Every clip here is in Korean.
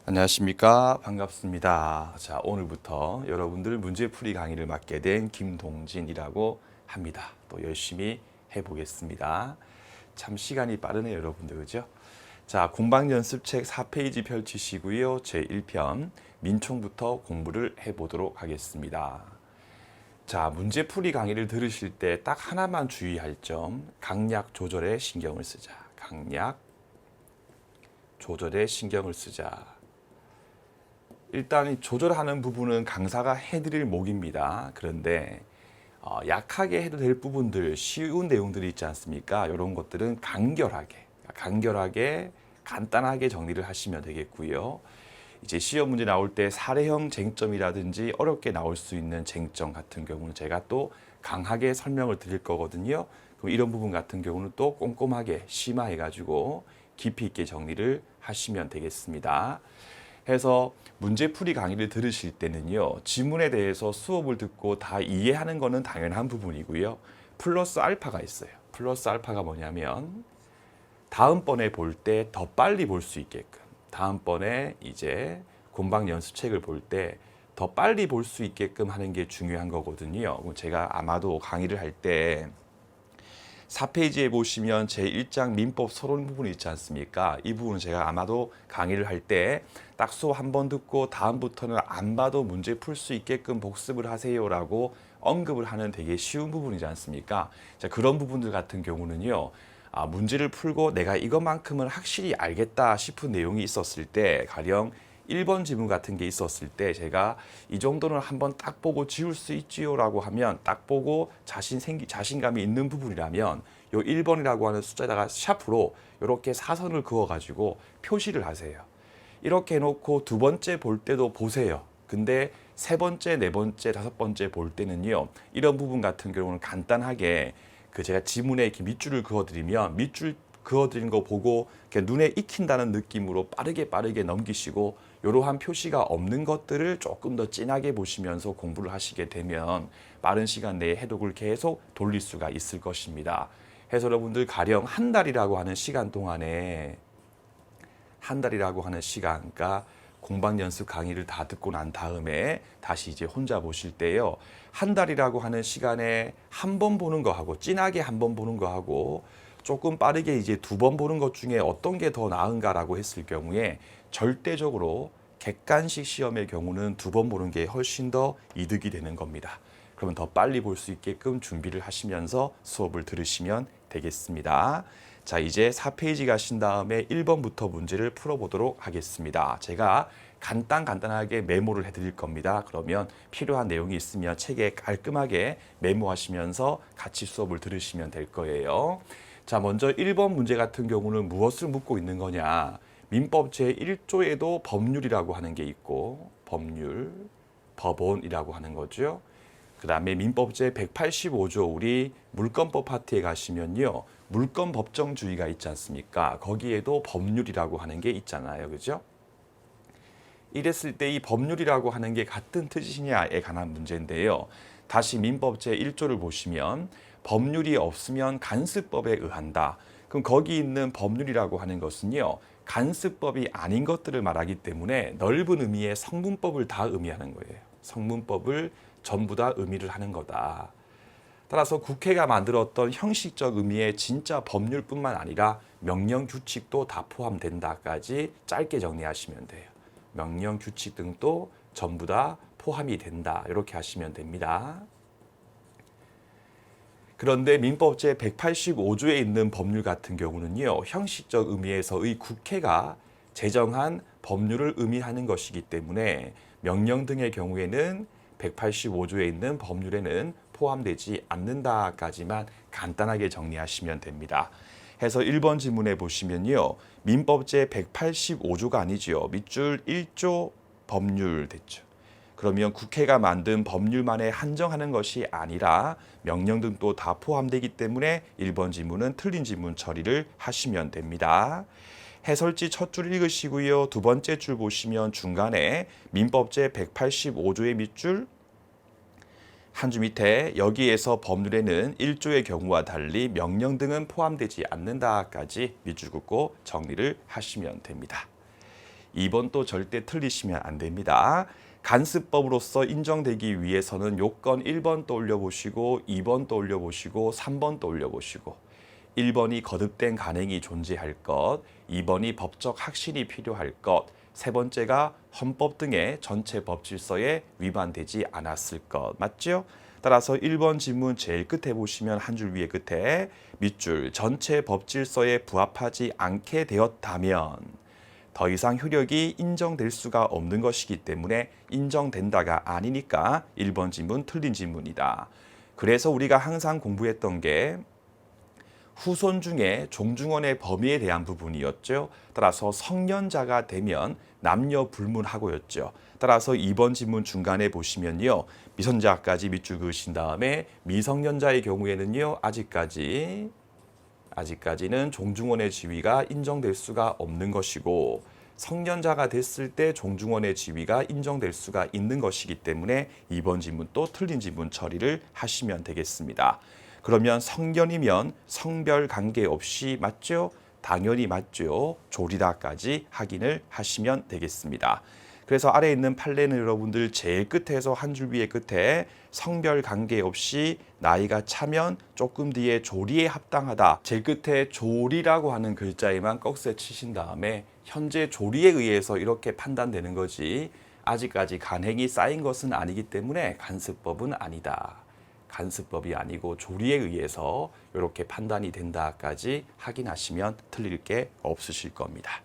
안녕하십니까. 반갑습니다. 자, 오늘부터 여러분들 문제풀이 강의를 맡게 된 김동진이라고 합니다. 또 열심히 해보겠습니다. 참 시간이 빠르네요, 여러분들. 그죠? 자, 공방연습책 4페이지 펼치시고요. 제1편 민총부터 공부를 해보도록 하겠습니다. 자, 문제풀이 강의를 들으실 때 딱 하나만 주의할 점, 강약 조절에 신경을 쓰자. 강약 조절에 신경을 쓰자. 일단 조절하는 부분은 강사가 해드릴 목입니다. 그런데 약하게 해도 될 부분들, 쉬운 내용들이 있지 않습니까? 이런 것들은 간결하게, 간단하게 정리를 하시면 되겠고요. 이제 시험 문제 나올 때 사례형 쟁점이라든지 어렵게 나올 수 있는 쟁점 같은 경우는 제가 또 강하게 설명을 드릴 거거든요. 그럼 이런 부분 같은 경우는 또 꼼꼼하게 심화해가지고 깊이 있게 정리를 하시면 되겠습니다. 해서 문제풀이 강의를 들으실 때는요, 지문에 대해서 수업을 듣고 다 이해하는 거는 당연한 부분이고요. 플러스 알파가 있어요. 플러스 알파가 뭐냐면 다음번에 볼 때 더 빨리 볼 수 있게끔, 다음번에 이제 공방 연습책을 볼 때 더 빨리 볼 수 있게끔 하는 게 중요한 거거든요. 제가 아마도 강의를 할 때 4페이지에 보시면 제1장 민법 서론 부분이 있지 않습니까? 이 부분은 제가 아마도 강의를 할 때 딱 수업 한 번 듣고 다음부터는 안 봐도 문제 풀 수 있게끔 복습을 하세요라고 언급을 하는 되게 쉬운 부분이지 않습니까? 자, 그런 부분들 같은 경우는요. 문제를 풀고 내가 이것만큼은 확실히 알겠다 싶은 내용이 있었을 때, 가령 1번 지문 같은 게 있었을 때 제가 이 정도는 한번 딱 보고 지울 수 있지요라고 하면 딱 보고 자신감이 있는 부분이라면 요 1번이라고 하는 숫자에다가 샤프로 이렇게 사선을 그어 가지고 표시를 하세요. 이렇게 해놓고 두 번째 볼 때도 보세요. 근데 세 번째, 네 번째, 다섯 번째 볼 때는요, 이런 부분 같은 경우는 간단하게 제가 지문에 이렇게 밑줄을 그어드리면 밑줄 그어드린 거 보고 눈에 익힌다는 느낌으로 빠르게 넘기시고, 이러한 표시가 없는 것들을 조금 더 진하게 보시면서 공부를 하시게 되면 빠른 시간 내에 해독을 계속 돌릴 수가 있을 것입니다. 해서 여러분들 가령 한 달이라고 하는 시간 동안에, 그러니까 공방 연습 강의를 다 듣고 난 다음에 다시 이제 혼자 보실 때요, 한 달이라고 하는 시간에 한 번 보는 거하고 진하게 한 번 보는 거하고 조금 빠르게 이제 두 번 보는 것 중에 어떤 게 더 나은가라고 했을 경우에 절대적으로 객관식 시험의 경우는 두 번 보는 게 훨씬 더 이득이 되는 겁니다. 그러면 더 빨리 볼 수 있게끔 준비를 하시면서 수업을 들으시면 되겠습니다. 자, 이제 4페이지 가신 다음에 1번부터 문제를 풀어보도록 하겠습니다. 제가 간단하게 메모를 해드릴 겁니다. 그러면 필요한 내용이 있으면 책에 깔끔하게 메모하시면서 같이 수업을 들으시면 될 거예요. 자, 먼저 1번 문제 같은 경우는 무엇을 묻고 있는 거냐? 민법 제1조에도 법률이라고 하는 게 있고, 법원이라고 하는 거죠. 그 다음에 민법 제185조 우리 물권법 파트에 가시면요, 물권 법정주의가 있지 않습니까? 거기에도 법률이라고 하는 게 있잖아요. 그죠? 이랬을 때 이 법률이라고 하는 게 같은 뜻이냐에 관한 문제인데요. 다시 민법 제1조를 보시면 법률이 없으면 간습법에 의한다. 그럼 거기 있는 법률이라고 하는 것은요, 간습법이 아닌 것들을 말하기 때문에 넓은 의미의 성문법을 다 의미하는 거예요. 성문법을 전부 다 의미를 하는 거다. 따라서 국회가 만들었던 형식적 의미의 진짜 법률뿐만 아니라 명령 규칙도 다 포함된다까지 짧게 정리하시면 돼요. 명령 규칙 등도 전부 다 포함이 된다. 이렇게 하시면 됩니다. 그런데 민법 제185조에 있는 법률 같은 경우는요, 형식적 의미에서의 국회가 제정한 법률을 의미하는 것이기 때문에 명령 등의 경우에는 185조에 있는 법률에는 포함되지 않는다까지만 간단하게 정리하시면 됩니다. 해서 1번 지문에 보시면요, 민법 제185조가 아니죠. 밑줄 1조 법률 됐죠. 그러면 국회가 만든 법률만에 한정하는 것이 아니라 명령 등도 다 포함되기 때문에 1번 지문은 틀린 지문 처리를 하시면 됩니다. 해설지 첫 줄 읽으시고요. 두 번째 줄 보시면 중간에 민법 제185조의 밑줄 한 줄 밑에 여기에서 법률에는 1조의 경우와 달리 명령 등은 포함되지 않는다까지 밑줄 긋고 정리를 하시면 됩니다. 2번도 절대 틀리시면 안 됩니다. 간습법으로서 인정되기 위해서는 요건 1번 떠올려 보시고 2번 떠올려 보시고 3번 떠올려 보시고 1번이 거듭된 간행이 존재할 것, 2번이 법적 확신이 필요할 것, 세 번째가 헌법 등의 전체 법 질서에 위반되지 않았을 것. 맞죠? 따라서 1번 지문 제일 끝에 보시면 한 줄 위에 끝에 밑줄 전체 법 질서에 부합하지 않게 되었다면 더 이상 효력이 인정될 수가 없는 것이기 때문에 인정된다가 아니니까 1번 지문 틀린 지문이다. 그래서 우리가 항상 공부했던 게 후손 중에 종중언의 범위에 대한 부분이었죠. 따라서 성년자가 되면 남녀 불문하고였죠. 따라서 2번 지문 중간에 보시면요. 미성년자까지 밑줄 그으신 다음에 미성년자의 경우에는요. 아직까지는 종중언의 지위가 인정될 수가 없는 것이고 성년자가 됐을 때 종중언의 지위가 인정될 수가 있는 것이기 때문에 2번 지문 또 틀린 지문 처리를 하시면 되겠습니다. 그러면 성년이면 성별 관계없이 맞죠? 당연히 맞죠. 조리다까지 확인을 하시면 되겠습니다. 그래서 아래에 있는 판례는 여러분들 제일 끝에서 한 줄 위에 끝에 성별 관계없이 나이가 차면 조금 뒤에 조리에 합당하다. 제일 끝에 조리라고 하는 글자에만 꺽쇠 치신 다음에 현재 조리에 의해서 이렇게 판단되는 거지 아직까지 간행이 쌓인 것은 아니기 때문에 간습법은 아니다. 간습법이 아니고 조리에 의해서 이렇게 판단이 된다까지 확인하시면 틀릴 게 없으실 겁니다.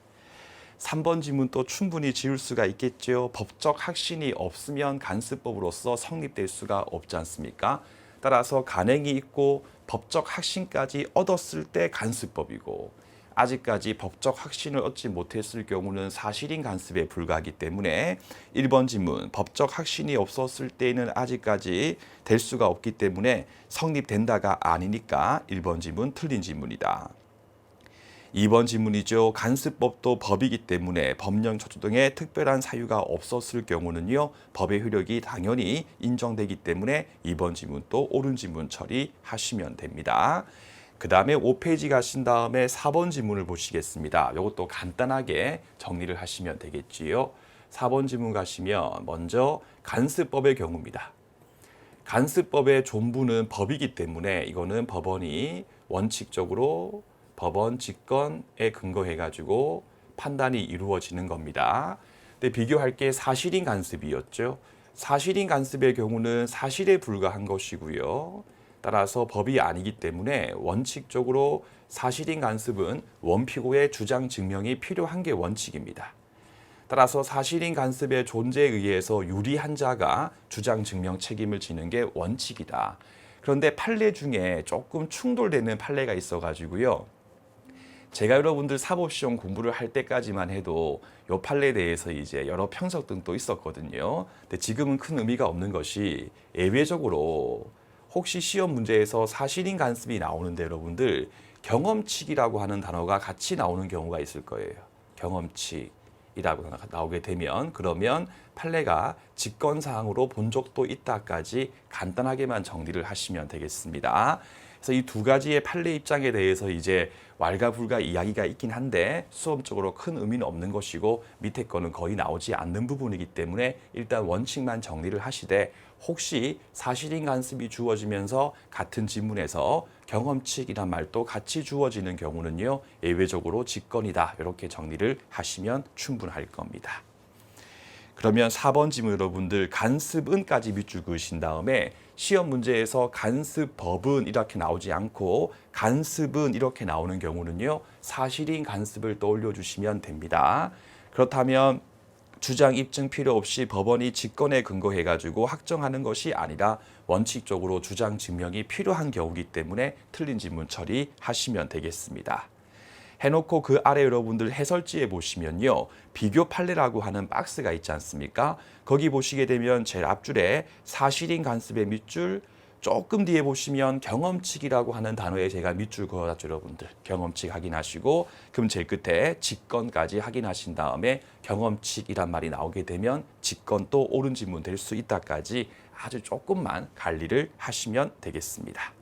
3번 지문 또 충분히 지울 수가 있겠죠. 법적 확신이 없으면 간습법으로서 성립될 수가 없지 않습니까? 따라서 간행이 있고 법적 확신까지 얻었을 때 간습법이고 아직까지 법적 확신을 얻지 못했을 경우는 사실인 간습에 불과하기 때문에 1번 지문 법적 확신이 없었을 때는 아직까지 될 수가 없기 때문에 성립된다가 아니니까 1번 지문 틀린 지문이다. 2번 지문이죠. 간습법도 법이기 때문에 법령 초조 등의 특별한 사유가 없었을 경우는요. 법의 효력이 당연히 인정되기 때문에 2번 지문 또 옳은 지문 처리하시면 됩니다. 그 다음에 5페이지 가신 다음에 4번 지문을 보시겠습니다. 이것도 간단하게 정리를 하시면 되겠지요. 4번 지문 가시면 먼저 간습법의 경우입니다. 간습법의 존부는 법이기 때문에 이거는 법원이 원칙적으로 법원 직권에 근거해 가지고 판단이 이루어지는 겁니다. 근데 비교할 게 사실인 간습이었죠. 사실인 간습의 경우는 사실에 불과한 것이고요. 따라서 법이 아니기 때문에 원칙적으로 사실인 간습은 원피고의 주장 증명이 필요한 게 원칙입니다. 따라서 사실인 간습의 존재에 의해서 유리한 자가 주장 증명 책임을 지는 게 원칙이다. 그런데 판례 중에 조금 충돌되는 판례가 있어가지고요. 제가 여러분들 사법시험 공부를 할 때까지만 해도 이 판례에 대해서 이제 여러 평석 등도 있었거든요. 근데 지금은 큰 의미가 없는 것이 예외적으로 혹시 시험 문제에서 사실인 간습이 나오는데 여러분들 경험칙이라고 하는 단어가 같이 나오는 경우가 있을 거예요. 경험칙이라고 나오게 되면 그러면 판례가 직권사항으로 본 적도 있다까지 간단하게만 정리를 하시면 되겠습니다. 그래서 이 두 가지의 판례 입장에 대해서 이제 왈가불가 이야기가 있긴 한데 수험적으로 큰 의미는 없는 것이고 밑에 거는 거의 나오지 않는 부분이기 때문에 일단 원칙만 정리를 하시되 혹시 사실인 간습이 주어지면서 같은 지문에서 경험칙이란 말도 같이 주어지는 경우는요 예외적으로 직권이다 이렇게 정리를 하시면 충분할 겁니다. 그러면 4번 지문 여러분들 간습은까지 밑줄 그으신 다음에 시험 문제에서 간습법은 이렇게 나오지 않고 간습은 이렇게 나오는 경우는요 사실인 간습을 떠올려 주시면 됩니다. 그렇다면 주장 입증 필요 없이 법원이 직권에 근거해 가지고 확정하는 것이 아니라 원칙적으로 주장 증명이 필요한 경우이기 때문에 틀린 지문 처리하시면 되겠습니다. 해놓고 그 아래 여러분들 해설지에 보시면요. 비교 판례라고 하는 박스가 있지 않습니까? 거기 보시게 되면 제일 앞줄에 사실인 간습의 밑줄 조금 뒤에 보시면 경험칙이라고 하는 단어에 제가 밑줄 그어놨죠 여러분들. 경험칙 확인하시고 그럼 제일 끝에 직권까지 확인하신 다음에 경험칙이란 말이 나오게 되면 직권 또 옳은 지문 될 수 있다까지 아주 조금만 관리를 하시면 되겠습니다.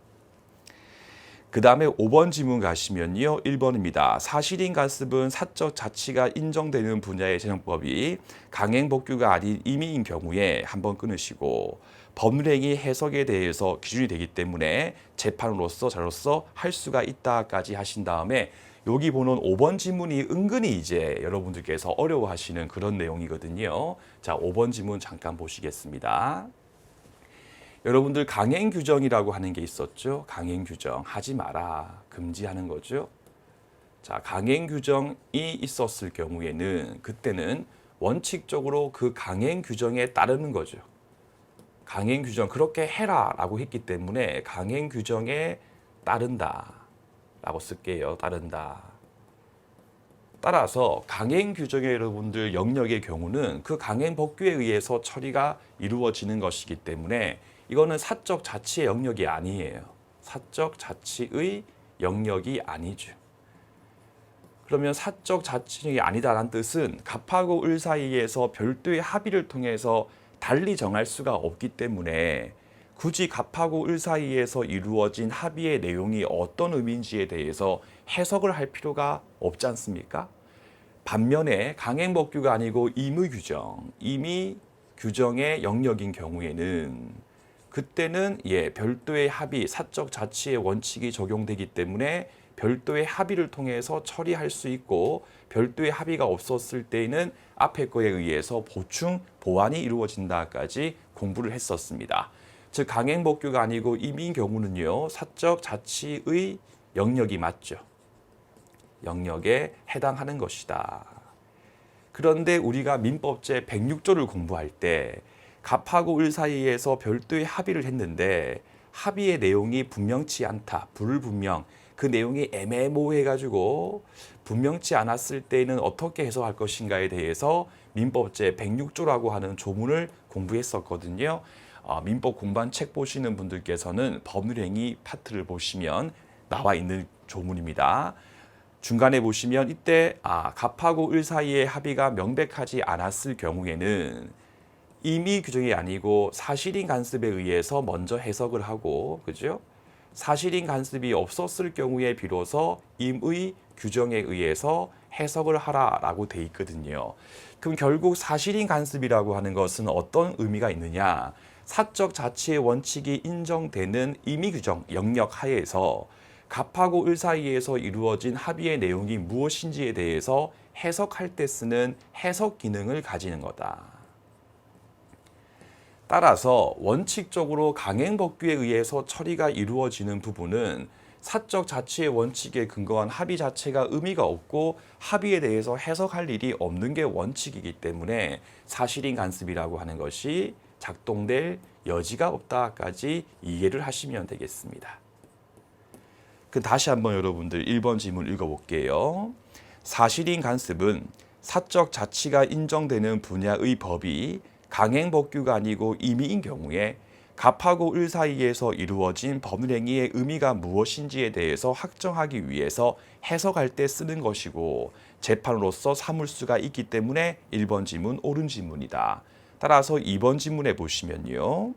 그 다음에 5번 지문 가시면요. 1번입니다. 사실인 간습은 사적 자치가 인정되는 분야의 재정법이 강행법규가 아닌 임의인 경우에 한번 끊으시고 법률행위 해석에 대해서 기준이 되기 때문에 재판으로서 자로서 할 수가 있다까지 하신 다음에 여기 보는 5번 지문이 은근히 이제 여러분들께서 어려워하시는 그런 내용이거든요. 자, 5번 지문 잠깐 보시겠습니다. 여러분들 강행 규정이라고 하는 게 있었죠. 강행 규정 하지 마라 금지하는 거죠. 자, 강행 규정이 있었을 경우에는 그때는 원칙적으로 그 강행 규정에 따르는 거죠. 강행 규정 그렇게 해라라고 했기 때문에 강행 규정에 따른다라고 쓸게요. 따른다. 따라서 강행 규정의 여러분들 영역의 경우는 그 강행 법규에 의해서 처리가 이루어지는 것이기 때문에 이거는 사적 자치의 영역이 아니에요. 사적 자치의 영역이 아니죠. 그러면 사적 자치력이 아니다라는 뜻은 갑하고 을 사이에서 별도의 합의를 통해서 달리 정할 수가 없기 때문에 굳이 갑하고 을 사이에서 이루어진 합의의 내용이 어떤 의미인지에 대해서 해석을 할 필요가 없지 않습니까? 반면에 강행법규가 아니고 임의규정, 임의규정의 영역인 경우에는 그때는 별도의 합의, 사적 자치의 원칙이 적용되기 때문에 별도의 합의를 통해서 처리할 수 있고 별도의 합의가 없었을 때에는 앞에 거에 의해서 보충, 보완이 이루어진다까지 공부를 했었습니다. 즉 강행법규가 아니고 임의인 경우는요. 사적 자치의 영역이 맞죠. 영역에 해당하는 것이다. 그런데 우리가 민법제 106조를 공부할 때 갑하고 을 사이에서 별도의 합의를 했는데 합의의 내용이 분명치 않다. 불분명. 그 내용이 애매모호해가지고 분명치 않았을 때는 어떻게 해석할 것인가에 대해서 민법제 106조라고 하는 조문을 공부했었거든요. 민법 공부한 책 보시는 분들께서는 법률행위 파트를 보시면 나와 있는 조문입니다. 중간에 보시면 이때 갑하고 을 사이의 합의가 명백하지 않았을 경우에는 임의 규정이 아니고 사실인 간습에 의해서 먼저 해석을 하고, 그죠? 사실인 간습이 없었을 경우에 비로소 임의 규정에 의해서 해석을 하라라고 돼 있거든요. 그럼 결국 사실인 간습이라고 하는 것은 어떤 의미가 있느냐? 사적 자치의 원칙이 인정되는 임의 규정 영역 하에서 갑하고 을 사이에서 이루어진 합의의 내용이 무엇인지에 대해서 해석할 때 쓰는 해석 기능을 가지는 거다. 따라서 원칙적으로 강행법규에 의해서 처리가 이루어지는 부분은 사적 자치의 원칙에 근거한 합의 자체가 의미가 없고 합의에 대해서 해석할 일이 없는 게 원칙이기 때문에 사실인 간습이라고 하는 것이 작동될 여지가 없다까지 이해를 하시면 되겠습니다. 다시 한번 여러분들 1번 질문 읽어볼게요. 사실인 간습은 사적 자치가 인정되는 분야의 법이 강행법규가 아니고 임의인 경우에 갑하고 을 사이에서 이루어진 법률행위의 의미가 무엇인지에 대해서 확정하기 위해서 해석할 때 쓰는 것이고 재판으로서 삼을 수가 있기 때문에 1번 지문 옳은 지문이다. 따라서 2번 지문에 보시면요.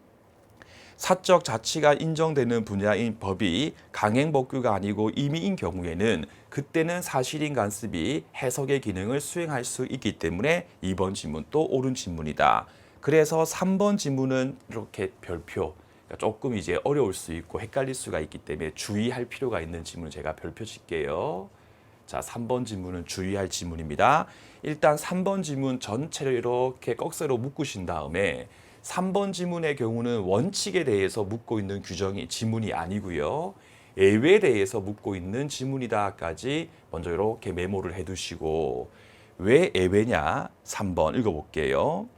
사적 자치가 인정되는 분야인 법이 강행법규가 아니고 임의인 경우에는 그때는 사실인 간습이 해석의 기능을 수행할 수 있기 때문에 2번 지문 또 옳은 지문이다. 그래서 3번 지문은 이렇게 별표, 조금 이제 어려울 수 있고 헷갈릴 수가 있기 때문에 주의할 필요가 있는 지문을 제가 별표 칠게요. 자, 3번 지문은 주의할 지문입니다. 일단 3번 지문 전체를 이렇게 꺽쇠로 묶으신 다음에 3번 지문의 경우는 원칙에 대해서 묻고 있는 지문이 아니고요. 예외에 대해서 묻고 있는 지문이다까지 먼저 이렇게 메모를 해두시고 왜 예외냐? 3번 읽어볼게요.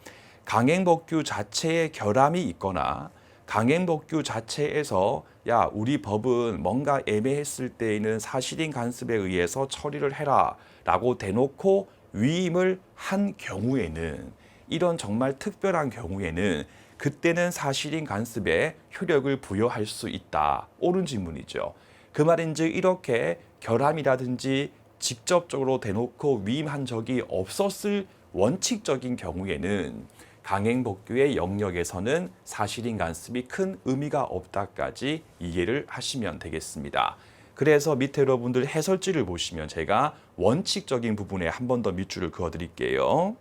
강행법규 자체에 결함이 있거나 강행법규 자체에서 우리 법은 뭔가 애매했을 때에는 사실인 간습에 의해서 처리를 해라 라고 대놓고 위임을 한 경우에는 이런 정말 특별한 경우에는 그때는 사실인 간습에 효력을 부여할 수 있다. 옳은 질문이죠. 그 말인즉 이렇게 결함이라든지 직접적으로 대놓고 위임한 적이 없었을 원칙적인 경우에는 강행법규의 영역에서는 사실인 간습이 큰 의미가 없다까지 이해를 하시면 되겠습니다. 그래서 밑에 여러분들 해설지를 보시면 제가 원칙적인 부분에 한 번 더 밑줄을 그어 드릴게요.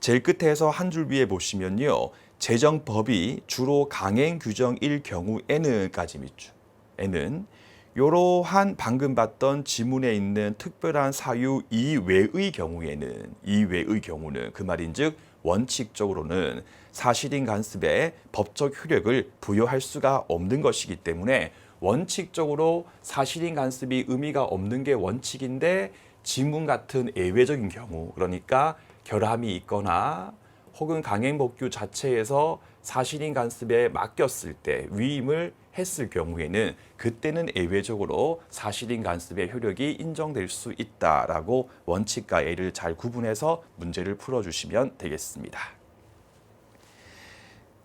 제일 끝에서 한 줄 위에 보시면요. 재정법이 주로 강행 규정일 경우에는까지 밑줄. 에는 이러한 방금 봤던 지문에 있는 특별한 사유 이외의 경우는 그 말인즉 원칙적으로는 사실인 간섭에 법적 효력을 부여할 수가 없는 것이기 때문에 원칙적으로 사실인 간섭이 의미가 없는 게 원칙인데 지문 같은 예외적인 경우 그러니까 결함이 있거나 혹은 강행법규 자체에서 사실인 간섭에 맡겼을 때 위임을 했을 경우에는 그때는 예외적으로 사실인 간섭의 효력이 인정될 수 있다라고 원칙과 예를 잘 구분해서 문제를 풀어주시면 되겠습니다.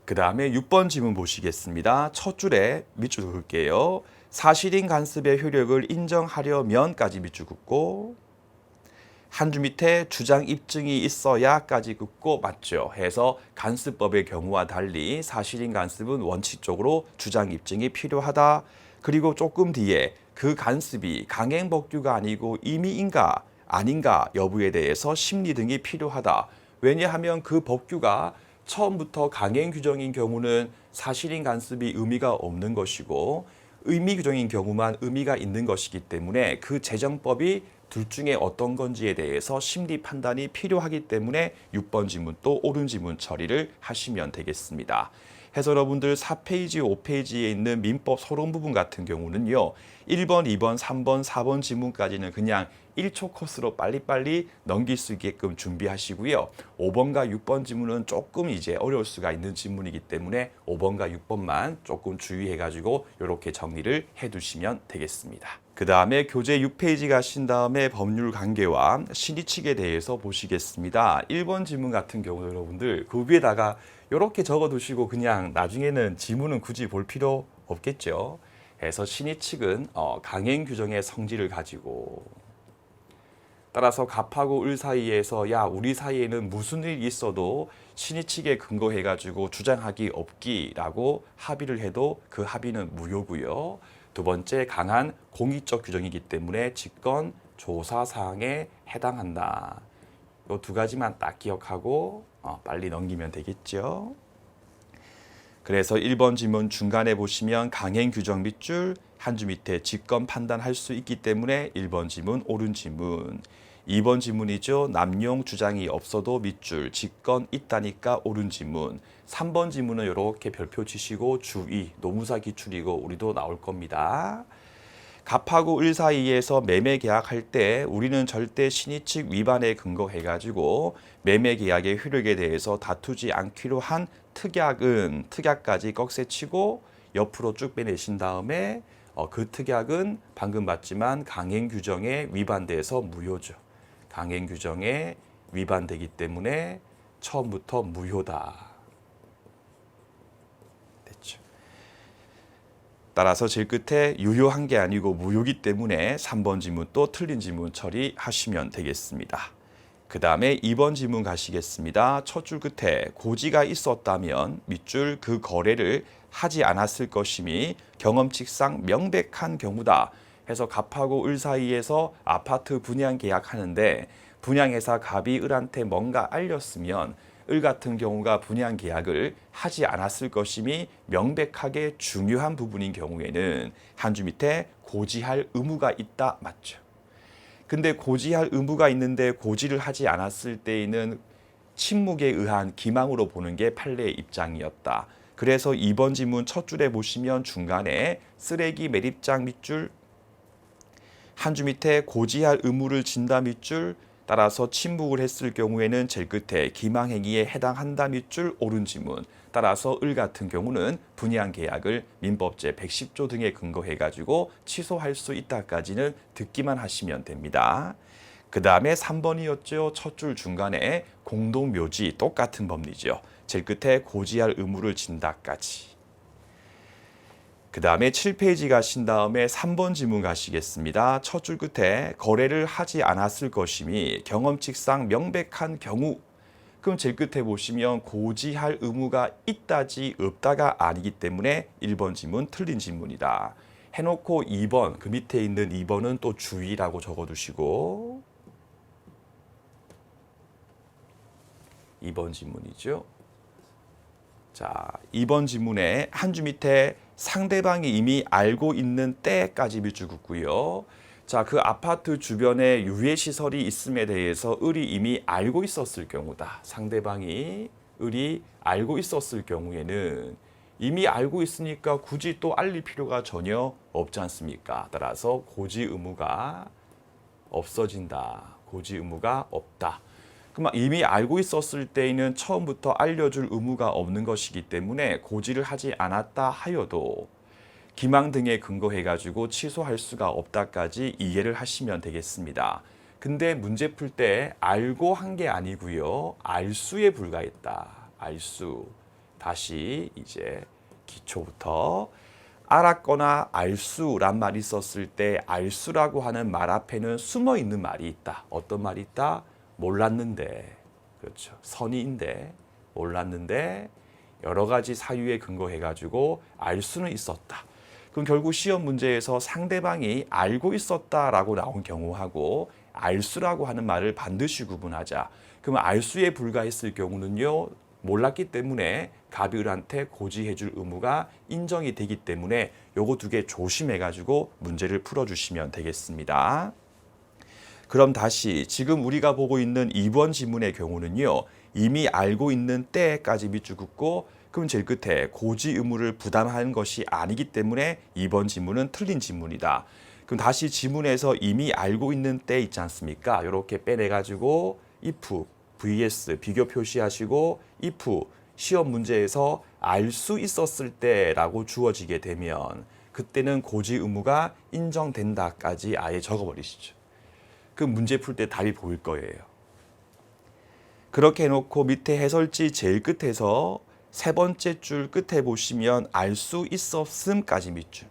그 다음에 6번 지문 보시겠습니다. 첫 줄에 밑줄 긋을게요. 사실인 간섭의 효력을 인정하려면까지 밑줄 긋고 한 줄 밑에 주장 입증이 있어야까지 긋고 맞죠. 해서 간섭법의 경우와 달리 사실인 간섭은 원칙적으로 주장 입증이 필요하다. 그리고 조금 뒤에 그 간섭이 강행법규가 아니고 임의인가 아닌가 여부에 대해서 심리 등이 필요하다. 왜냐하면 그 법규가 처음부터 강행 규정인 경우는 사실인 간섭이 의미가 없는 것이고 의미 규정인 경우만 의미가 있는 것이기 때문에 그 제정법이 둘 중에 어떤 건지에 대해서 심리 판단이 필요하기 때문에 6번 지문 또 옳은 지문 처리를 하시면 되겠습니다. 해서 여러분들 4페이지, 5페이지에 있는 민법 서론 부분 같은 경우는요. 1번, 2번, 3번, 4번 지문까지는 그냥 1초 코스로 빨리빨리 넘길 수 있게끔 준비하시고요. 5번과 6번 지문은 조금 이제 어려울 수가 있는 지문이기 때문에 5번과 6번만 조금 주의해가지고 이렇게 정리를 해두시면 되겠습니다. 그 다음에 교재 6페이지 가신 다음에 법률 관계와 신의칙에 대해서 보시겠습니다. 1번 지문 같은 경우 여러분들 그 위에다가 이렇게 적어두시고 그냥 나중에는 지문은 굳이 볼 필요 없겠죠. 그래서 신의칙은 강행 규정의 성질을 가지고 따라서 갑하고 을 사이에서 야 우리 사이에는 무슨 일이 있어도 신의칙에 근거해가지고 주장하기 없기라고 합의를 해도 그 합의는 무효고요. 두 번째 강한 공익적 규정이기 때문에 직권 조사 사항에 해당한다. 이 두 가지만 딱 기억하고 빨리 넘기면 되겠죠. 그래서 1번 지문 중간에 보시면 강행 규정 밑줄 한 줄 밑에 직권 판단할 수 있기 때문에 1번 지문 옳은 지문. 2번 지문이죠. 남용 주장이 없어도 밑줄 직권 있다니까 옳은 지문. 3번 지문은 이렇게 별표 치시고 주의 노무사 기출이고 우리도 나올 겁니다. 갑하고 을 사이에서 매매 계약할 때 우리는 절대 신의칙 위반에 근거해가지고 매매 계약의 효력에 대해서 다투지 않기로 한 특약까지 꺽쇠치고 옆으로 쭉 빼내신 다음에 그 특약은 방금 봤지만 강행 규정에 위반돼서 무효죠. 강행 규정에 위반되기 때문에 처음부터 무효다. 됐죠. 따라서 제일 끝에 유효한 게 아니고 무효기 때문에 3번 지문 또 틀린 지문 처리하시면 되겠습니다. 그 다음에 2번 지문 가시겠습니다. 첫 줄 끝에 고지가 있었다면 밑줄 그 거래를 하지 않았을 것임이 경험칙상 명백한 경우다. 해서 갑하고 을 사이에서 아파트 분양 계약하는데 분양회사 갑이 을한테 뭔가 알렸으면 을 같은 경우가 분양 계약을 하지 않았을 것임이 명백하게 중요한 부분인 경우에는 한 줄 밑에 고지할 의무가 있다. 맞죠? 근데 고지할 의무가 있는데 고지를 하지 않았을 때에는 침묵에 의한 기망으로 보는 게 판례의 입장이었다. 그래서 2번 지문 첫 줄에 보시면 중간에 쓰레기 매립장 밑줄 한 줄 밑에 고지할 의무를 진다 밑줄 따라서 침묵을 했을 경우에는 제일 끝에 기망행위에 해당한다 밑줄 옳은 지문 따라서 을 같은 경우는 분양 계약을 민법제 110조 등에 근거해가지고 취소할 수 있다까지는 듣기만 하시면 됩니다. 그 다음에 3번이었죠. 첫 줄 중간에 공동묘지 똑같은 법리죠. 제일 끝에 고지할 의무를 진다까지. 그 다음에 7페이지 가신 다음에 3번 지문 가시겠습니다. 첫 줄 끝에 거래를 하지 않았을 것임이 경험칙상 명백한 경우 그럼 제일 끝에 보시면 고지할 의무가 있다지 없다가 아니기 때문에 1번 지문 틀린 지문이다. 해놓고 2번, 그 밑에 있는 2번은 또 주의라고 적어두시고 2번 지문이죠. 자, 2번 지문에 한 줄 밑에 상대방이 이미 알고 있는 때까지 밑줄 긋고요. 자, 그 아파트 주변에 유해 시설이 있음에 대해서 을이 이미 알고 있었을 경우다. 상대방이 을이 알고 있었을 경우에는 이미 알고 있으니까 굳이 또 알릴 필요가 전혀 없지 않습니까? 따라서 고지 의무가 없어진다. 고지 의무가 없다. 그럼 이미 알고 있었을 때에는 처음부터 알려줄 의무가 없는 것이기 때문에 고지를 하지 않았다 하여도 기망 등에 근거해가지고 취소할 수가 없다까지 이해를 하시면 되겠습니다. 근데 문제 풀 때 알고 한 게 아니고요. 알수에 불과했다. 알수. 다시 이제 기초부터 알았거나 알수란 말이 있었을 때 알수라고 하는 말 앞에는 숨어 있는 말이 있다. 어떤 말이 있다? 몰랐는데, 그렇죠. 선의인데 몰랐는데 여러 가지 사유에 근거해가지고 알 수는 있었다. 그럼 결국 시험 문제에서 상대방이 알고 있었다라고 나온 경우하고 알수라고 하는 말을 반드시 구분하자. 그러면 알수에 불과했을 경우는요. 몰랐기 때문에 갑이 을한테 고지해줄 의무가 인정이 되기 때문에 요거 두 개 조심해가지고 문제를 풀어주시면 되겠습니다. 그럼 다시 지금 우리가 보고 있는 2번 지문의 경우는요. 이미 알고 있는 때까지 밑줄 긋고 그럼 제일 끝에 고지 의무를 부담한 것이 아니기 때문에 2번 지문은 틀린 지문이다. 그럼 다시 지문에서 이미 알고 있는 때 있지 않습니까? 이렇게 빼내가지고 if, vs 비교 표시하시고 if 시험 문제에서 알 수 있었을 때라고 주어지게 되면 그때는 고지 의무가 인정된다까지 아예 적어버리시죠. 그 문제 풀 때 답이 보일 거예요. 그렇게 해놓고 밑에 해설지 제일 끝에서 세 번째 줄 끝에 보시면 알 수 있었음까지 밑줄.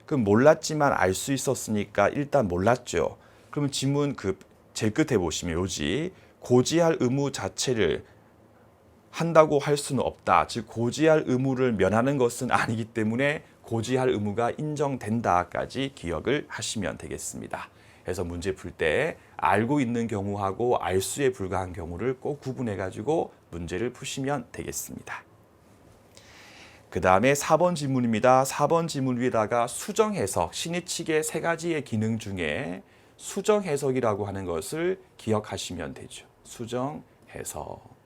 그럼 몰랐지만 알 수 있었으니까 일단 몰랐죠. 그러면 지문 그 제일 끝에 보시면 요지 고지할 의무 자체를 한다고 할 수는 없다. 즉 고지할 의무를 면하는 것은 아니기 때문에 고지할 의무가 인정된다까지 기억을 하시면 되겠습니다. 그래서 문제 풀 때 알고 있는 경우하고 알 수에 불과한 경우를 꼭 구분해 가지고 문제를 푸시면 되겠습니다. 그 다음에 4번 지문입니다. 4번 지문 위에다가 수정 해석, 신의칙의 세 가지의 기능 중에 수정 해석이라고 하는 것을 기억하시면 되죠. 수정 해석.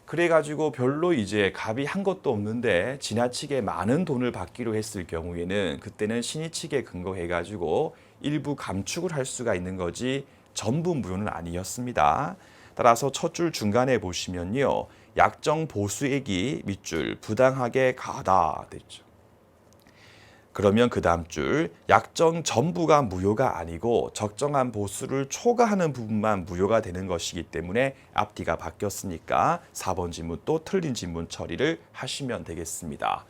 그래가지고 별로 이제 갑이 한 것도 없는데 지나치게 많은 돈을 받기로 했을 경우에는 그때는 신의칙에 근거해가지고 일부 감축을 할 수가 있는 거지 전부 무효는 아니었습니다. 따라서 첫 줄 중간에 보시면요. 약정 보수액이 밑줄 부당하게 가하다 됐죠. 그러면 그 다음 줄 약정 전부가 무효가 아니고 적정한 보수를 초과하는 부분만 무효가 되는 것이기 때문에 앞뒤가 바뀌었으니까 4번 지문 또 틀린 지문 처리를 하시면 되겠습니다.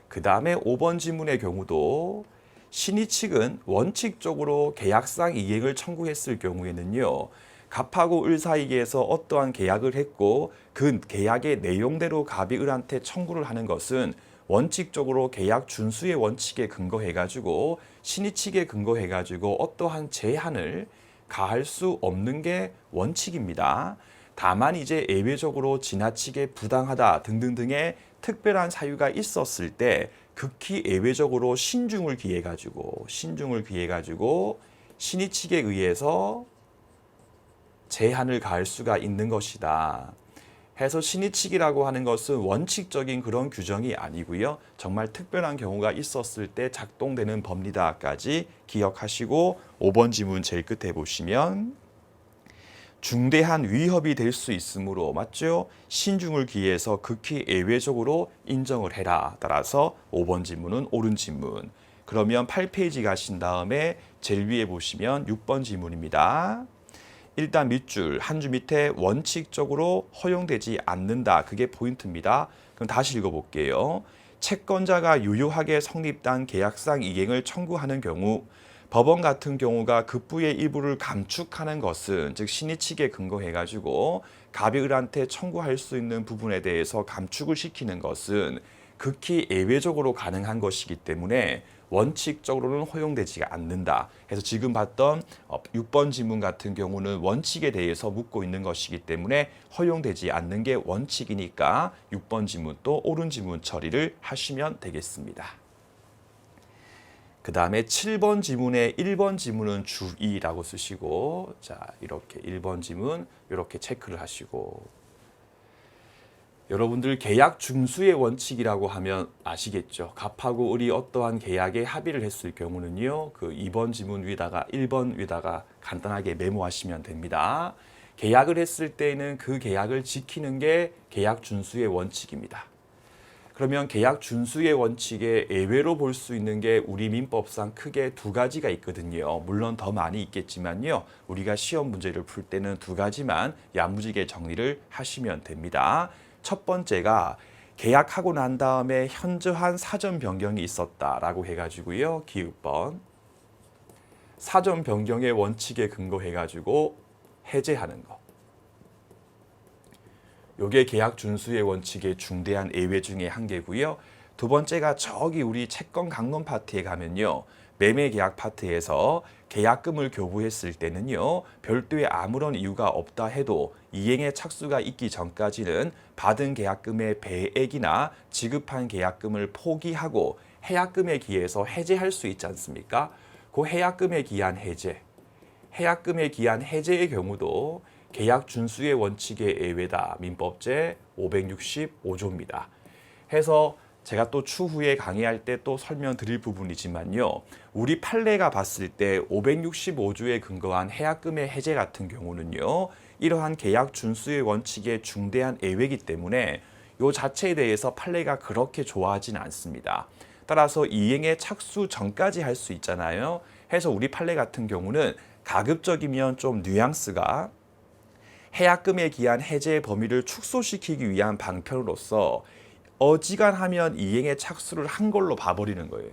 그 다음에 5번 지문의 경우도 신의 측은 원칙적으로 계약상 이행을 청구했을 경우에는요. 갑하고 을 사이에서 어떠한 계약을 했고 그 계약의 내용대로 갑이 을한테 청구를 하는 것은 원칙적으로 계약 준수의 원칙에 근거해가지고 신의칙에 근거해가지고 어떠한 제한을 가할 수 없는 게 원칙입니다. 다만 이제 예외적으로 지나치게 부당하다 등등등의 특별한 사유가 있었을 때 극히 예외적으로 신중을 기해가지고 신의칙에 의해서 제한을 가할 수가 있는 것이다. 해서 신의칙이라고 하는 것은 원칙적인 그런 규정이 아니고요. 정말 특별한 경우가 있었을 때 작동되는 법리다까지 기억하시고 5번 지문 제일 끝에 보시면 중대한 위협이 될 수 있으므로 맞죠? 신중을 기해서 극히 예외적으로 인정을 해라. 따라서 5번 지문은 옳은 지문. 그러면 8페이지 가신 다음에 제일 위에 보시면 6번 지문입니다. 일단 밑줄 한 줄 밑에 원칙적으로 허용되지 않는다. 그게 포인트입니다. 그럼 다시 읽어볼게요. 채권자가 유효하게 성립한 계약상 이행을 청구하는 경우 법원 같은 경우가 급부의 일부를 감축하는 것은 즉 신의칙에 근거해가지고 갑이 을한테 청구할 수 있는 부분에 대해서 감축을 시키는 것은 극히 예외적으로 가능한 것이기 때문에 원칙적으로는 허용되지가 않는다. 해서 지금 봤던 6번 지문 같은 경우는 원칙에 대해서 묻고 있는 것이기 때문에 허용되지 않는 게 원칙이니까 6번 지문 또 옳은 지문 처리를 하시면 되겠습니다. 그 다음에 7번 지문에 1번 지문은 주의라고 쓰시고, 자, 이렇게 1번 지문 이렇게 체크를 하시고, 여러분들 계약 준수의 원칙이라고 하면 아시겠죠? 갑하고 을이 어떠한 계약에 합의를 했을 경우는요, 그 2번 지문 위다가 1번 위다가 간단하게 메모하시면 됩니다. 계약을 했을 때는 그 계약을 지키는 게 계약 준수의 원칙입니다. 그러면 계약 준수의 원칙에 예외로 볼 수 있는 게 우리 민법상 크게 두 가지가 있거든요. 물론 더 많이 있겠지만요. 우리가 시험 문제를 풀 때는 두 가지만 야무지게 정리를 하시면 됩니다. 첫 번째가 계약하고 난 다음에 현저한 사전 변경이 있었다라고 해가지고요. 기읍번 사전 변경의 원칙에 근거해가지고 해제하는 거. 요게 계약 준수의 원칙의 중대한 예외 중에 한 개고요. 두 번째가 저기 우리 채권 강론 파트에 가면요. 매매 계약 파트에서 계약금을 교부했을 때는요. 별도의 아무런 이유가 없다 해도 이행의 착수가 있기 전까지는 받은 계약금의 배액이나 지급한 계약금을 포기하고 해약금에 기해서 해제할 수 있지 않습니까? 그 해약금에 기한 해제, 해약금에 기한 해제의 경우도 계약 준수의 원칙의 예외다. 민법제 565조입니다. 해서 제가 또 추후에 강의할 때 또 설명드릴 부분이지만요. 우리 판례가 봤을 때 565조에 근거한 해약금의 해제 같은 경우는요. 이러한 계약 준수의 원칙의 중대한 예외이기 때문에 이 자체에 대해서 판례가 그렇게 좋아하진 않습니다. 따라서 이행의 착수 전까지 할 수 있잖아요. 해서 우리 판례 같은 경우는 가급적이면 좀 뉘앙스가 해약금에 기한 해제의 범위를 축소시키기 위한 방편으로서 어지간하면 이행의 착수를 한 걸로 봐버리는 거예요.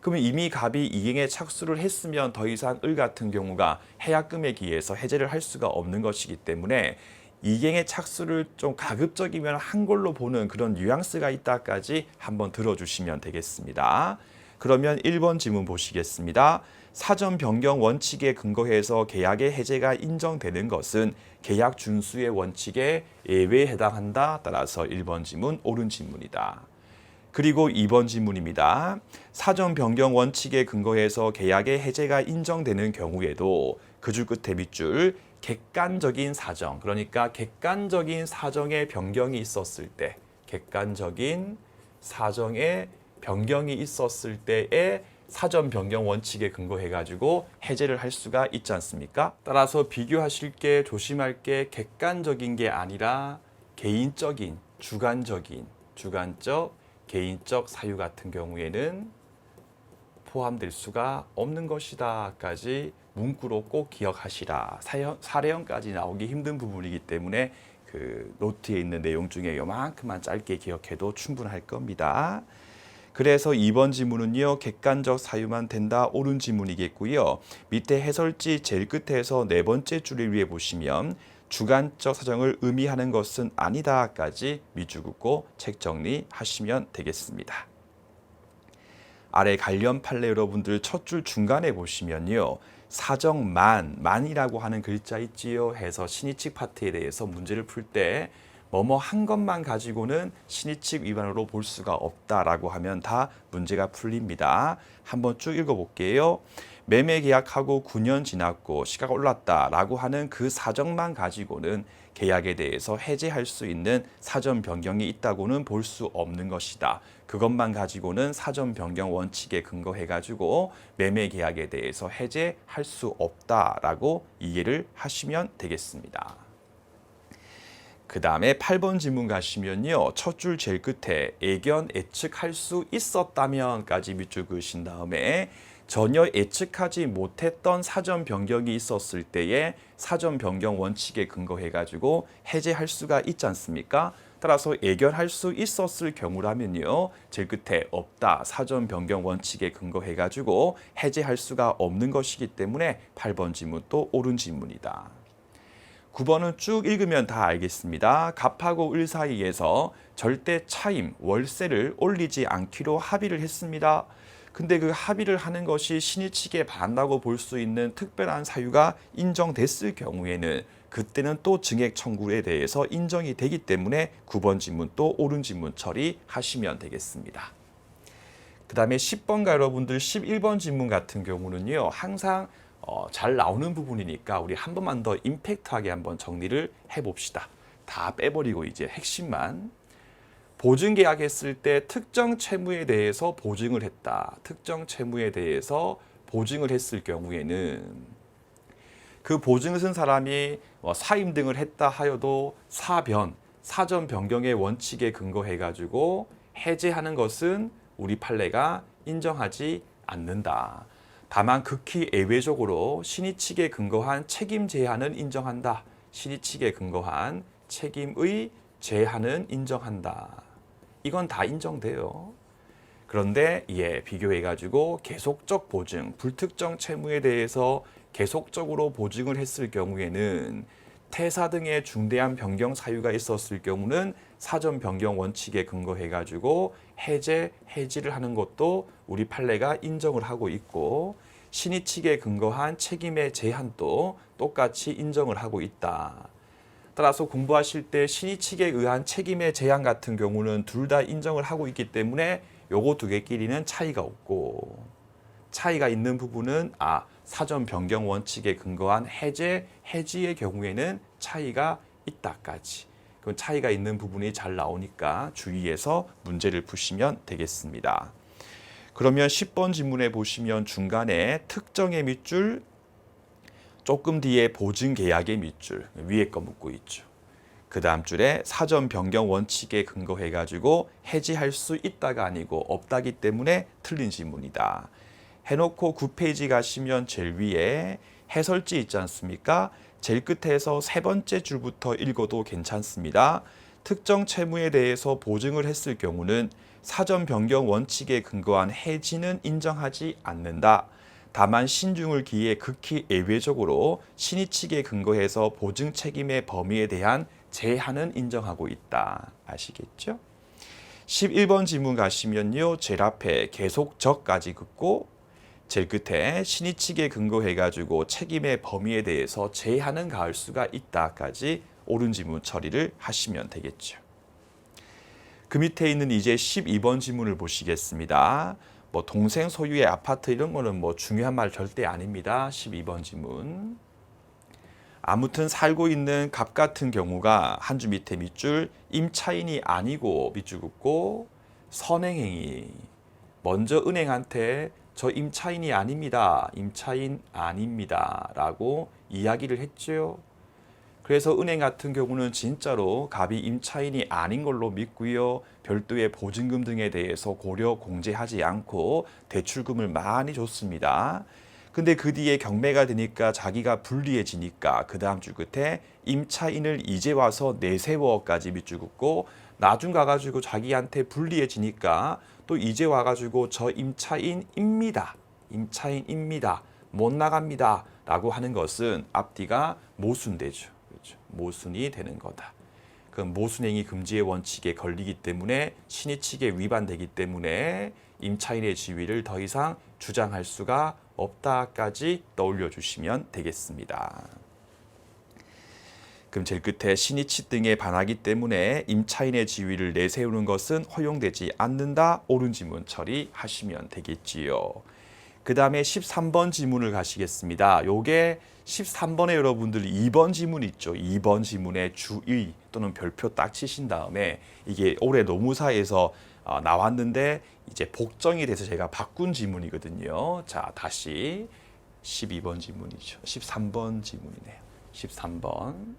그러면 이미 갑이 이행의 착수를 했으면 더 이상 을 같은 경우가 해약금에 기해서 해제를 할 수가 없는 것이기 때문에 이행의 착수를 좀 가급적이면 한 걸로 보는 그런 뉘앙스가 있다까지 한번 들어주시면 되겠습니다. 그러면 1번 지문 보시겠습니다. 사전 변경 원칙에 근거해서 계약의 해제가 인정되는 것은 계약 준수의 원칙에 예외에 해당한다. 따라서 1번 지문 옳은 지문이다. 그리고 2번 지문입니다. 사전 변경 원칙에 근거해서 계약의 해제가 인정되는 경우에도 그 줄 끝에 밑줄 객관적인 사정, 그러니까 객관적인 사정의 변경이 있었을 때, 객관적인 사정의 변경이 있었을 때에 사전 변경 원칙에 근거해가지고 해제를 할 수가 있지 않습니까? 따라서 비교하실 게 조심할 게 객관적인 게 아니라 개인적인, 주관적, 개인적 사유 같은 경우에는 포함될 수가 없는 것이다까지 문구로 꼭 기억하시라. 사례형까지 나오기 힘든 부분이기 때문에 그 노트에 있는 내용 중에 요만큼만 짧게 기억해도 충분할 겁니다. 그래서 2번 지문은요. 객관적 사유만 된다. 옳은 지문이겠고요. 밑에 해설지 제일 끝에서 네 번째 줄을 위해 보시면 주관적 사정을 의미하는 것은 아니다까지 밑줄 긋고 책 정리하시면 되겠습니다. 아래 관련 판례 여러분들 첫 줄 중간에 보시면요. 사정만이라고 하는 글자 있지요. 해서 신의칙 파트에 대해서 문제를 풀 때 뭐뭐 한 것만 가지고는 신의칙 위반으로 볼 수가 없다라고 하면 다 문제가 풀립니다. 한번 쭉 읽어볼게요. 매매 계약하고 9년 지났고 시가가 올랐다라고 하는 그 사정만 가지고는 계약에 대해서 해제할 수 있는 사전 변경이 있다고는 볼 수 없는 것이다. 그것만 가지고는 사전 변경 원칙에 근거해가지고 매매 계약에 대해서 해제할 수 없다라고 이해를 하시면 되겠습니다. 그 다음에 8번 지문 가시면요. 첫 줄 제일 끝에 애견 예측할 수 있었다면까지 밑줄 그으신 다음에 전혀 예측하지 못했던 사전 변경이 있었을 때에 사전 변경 원칙에 근거해가지고 해제할 수가 있지 않습니까? 따라서 예견할 수 있었을 경우라면요. 제일 끝에 없다. 사전 변경 원칙에 근거해가지고 해제할 수가 없는 것이기 때문에 8번 지문 또 옳은 지문이다. 9번은 쭉 읽으면 다 알겠습니다. 갑하고 을 사이에서 절대 차임, 월세를 올리지 않기로 합의를 했습니다. 근데 그 합의를 하는 것이 신의 측에 반다고 볼 수 있는 특별한 사유가 인정됐을 경우에는 그때는 또 증액 청구에 대해서 인정이 되기 때문에 9번 지문 또 옳은 지문 처리하시면 되겠습니다. 그 다음에 10번과 여러분들 11번 지문 같은 경우는요. 항상 잘 나오는 부분이니까 우리 한 번만 더 임팩트하게 한번 정리를 해봅시다. 다 빼버리고 이제 핵심만. 보증계약했을 때 특정 채무에 대해서 보증을 했다. 특정 채무에 대해서 보증을 했을 경우에는 그 보증을 쓴 사람이 사임 등을 했다 하여도 사전 변경의 원칙에 근거해가지고 해제하는 것은 우리 판례가 인정하지 않는다. 다만 극히 예외적으로 신의 측에 근거한 책임 제한은 인정한다. 신의 측에 근거한 책임의 제한은 인정한다. 이건 다 인정돼요. 그런데 비교해가지고 계속적 보증, 불특정 채무에 대해서 계속적으로 보증을 했을 경우에는 퇴사 등의 중대한 변경 사유가 있었을 경우는 사전 변경 원칙에 근거해가지고 해지를 하는 것도 우리 판례가 인정을 하고 있고 신의 측에 근거한 책임의 제한도 똑같이 인정을 하고 있다. 따라서 공부하실 때 신의 측에 의한 책임의 제한 같은 경우는 둘 다 인정을 하고 있기 때문에 요거 두 개끼리는 차이가 없고 차이가 있는 부분은 사전 변경 원칙에 근거한 해지의 경우에는 차이가 있다까지. 그럼 차이가 있는 부분이 잘 나오니까 주의해서 문제를 푸시면 되겠습니다. 그러면 10번 지문에 보시면 중간에 특정의 밑줄 조금 뒤에 보증계약의 밑줄 위에 거 묻고 있죠. 그 다음 줄에 사전 변경 원칙에 근거해가지고 해지할 수 있다가 아니고 없다기 때문에 틀린 지문이다. 해놓고 9페이지 가시면 제일 위에 해설지 있지 않습니까? 제일 끝에서 세 번째 줄부터 읽어도 괜찮습니다. 특정 채무에 대해서 보증을 했을 경우는 사전 변경 원칙에 근거한 해지는 인정하지 않는다. 다만 신중을 기해 극히 예외적으로 신의 측에 근거해서 보증 책임의 범위에 대한 제한은 인정하고 있다. 아시겠죠? 11번 지문 가시면요. 제일 앞에 계속적까지 긋고 제일 끝에 신의 측에 근거해가지고 책임의 범위에 대해서 제한은 가할 수가 있다까지 옳은 지문 처리를 하시면 되겠죠. 그 밑에 있는 이제 12번 지문을 보시겠습니다. 동생 소유의 아파트 이런 거는 중요한 말 절대 아닙니다. 12번 지문. 아무튼 살고 있는 갑 같은 경우가 한 줄 밑에 밑줄 임차인이 아니고 밑줄 긋고 선행행위. 먼저 은행한테 저 임차인이 아닙니다. 임차인 아닙니다. 라고 이야기를 했죠. 그래서 은행 같은 경우는 진짜로 갑이 임차인이 아닌 걸로 믿고요. 별도의 보증금 등에 대해서 고려 공제하지 않고 대출금을 많이 줬습니다. 근데 그 뒤에 경매가 되니까 자기가 불리해지니까 그 다음 줄 끝에 임차인을 이제 와서 내세워까지 밑줄 긋고 나중 가가지고 자기한테 불리해지니까 또 이제 와가지고 저 임차인입니다. 임차인입니다. 못 나갑니다. 라고 하는 것은 앞뒤가 모순되죠. 그렇죠? 모순이 되는 거다. 그 모순행위 금지의 원칙에 걸리기 때문에 신의 측에 위반되기 때문에 임차인의 지위를 더 이상 주장할 수가 없다까지 떠올려 주시면 되겠습니다. 그럼 제일 끝에 신의 측 등에 반하기 때문에 임차인의 지위를 내세우는 것은 허용되지 않는다. 옳은 지문 처리하시면 되겠지요. 그 다음에 13번 지문을 가시겠습니다. 요게 13번에 여러분들 2번 지문 있죠. 2번 지문에 주의 또는 별표 딱 치신 다음에 이게 올해 노무사에서 나왔는데 이제 복정이 돼서 제가 바꾼 지문이거든요. 자, 다시 12번 지문이죠. 13번 지문이네요. 13번.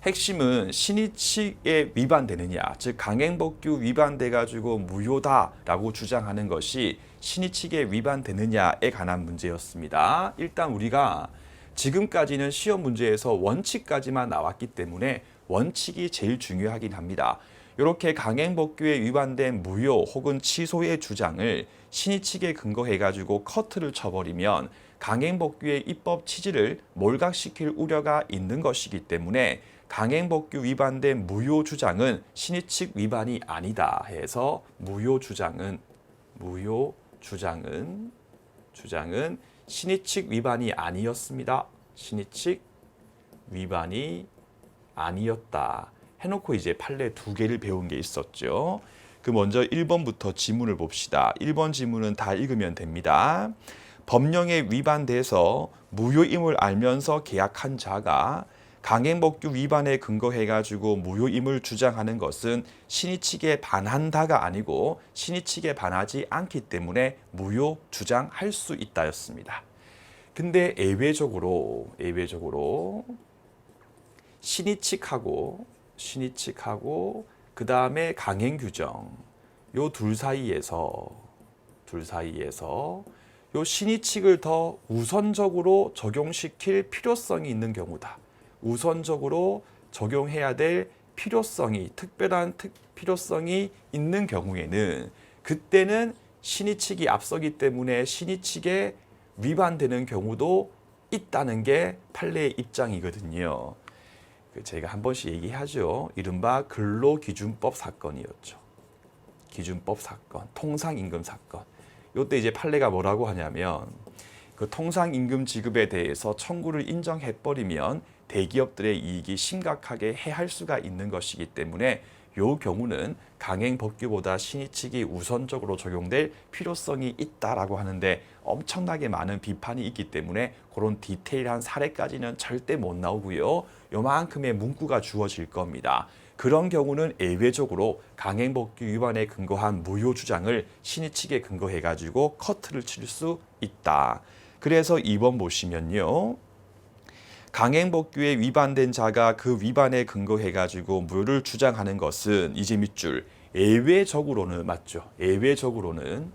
핵심은 신의 측에 위반되느냐, 즉 강행법규 위반돼가지고 무효다라고 주장하는 것이 신의 측에 위반되느냐에 관한 문제였습니다. 일단 우리가 지금까지는 시험 문제에서 원칙까지만 나왔기 때문에 원칙이 제일 중요하긴 합니다. 이렇게 강행법규에 위반된 무효 혹은 취소의 주장을 신의 측에 근거해가지고 커트를 쳐버리면 강행법규의 입법 취지를 몰각시킬 우려가 있는 것이기 때문에 강행법규 위반된 무효 주장은 신의 측 위반이 아니다 해서 무효 주장은 주장은 신의칙 위반이 아니었습니다. 신의칙 위반이 아니었다 해놓고 이제 판례 두 개를 배운 게 있었죠. 그 먼저 1번부터 지문을 봅시다. 1번 지문은 다 읽으면 됩니다. 법령에 위반돼서 무효임을 알면서 계약한 자가 강행법규 위반에 근거해가지고 무효임을 주장하는 것은 신의칙에 반한다가 아니고 신의칙에 반하지 않기 때문에 무효 주장할 수 있다였습니다. 근데 예외적으로 신의칙하고 그 다음에 강행규정 요 둘 사이에서 요 신의칙을 더 우선적으로 적용시킬 필요성이 있는 경우다. 우선적으로 적용해야 될 특별한 필요성이 있는 경우에는 그때는 신의칙이 앞서기 때문에 신의칙에 위반되는 경우도 있다는 게 판례의 입장이거든요. 제가 한 번씩 얘기하죠. 이른바 근로기준법 사건이었죠. 기준법 사건, 통상임금 사건. 이때 이제 판례가 뭐라고 하냐면 그 통상임금 지급에 대해서 청구를 인정해버리면 대기업들의 이익이 심각하게 해할 수가 있는 것이기 때문에 이 경우는 강행법규보다 신의칙이 우선적으로 적용될 필요성이 있다라고 하는데 엄청나게 많은 비판이 있기 때문에 그런 디테일한 사례까지는 절대 못 나오고요. 요만큼의 문구가 주어질 겁니다. 그런 경우는 예외적으로 강행법규 위반에 근거한 무효 주장을 신의칙에 근거해가지고 커트를 칠 수 있다. 그래서 2번 보시면요. 강행법규에 위반된 자가 그 위반에 근거해가지고 무효를 주장하는 것은 이제 밑줄 예외적으로는 맞죠. 예외적으로는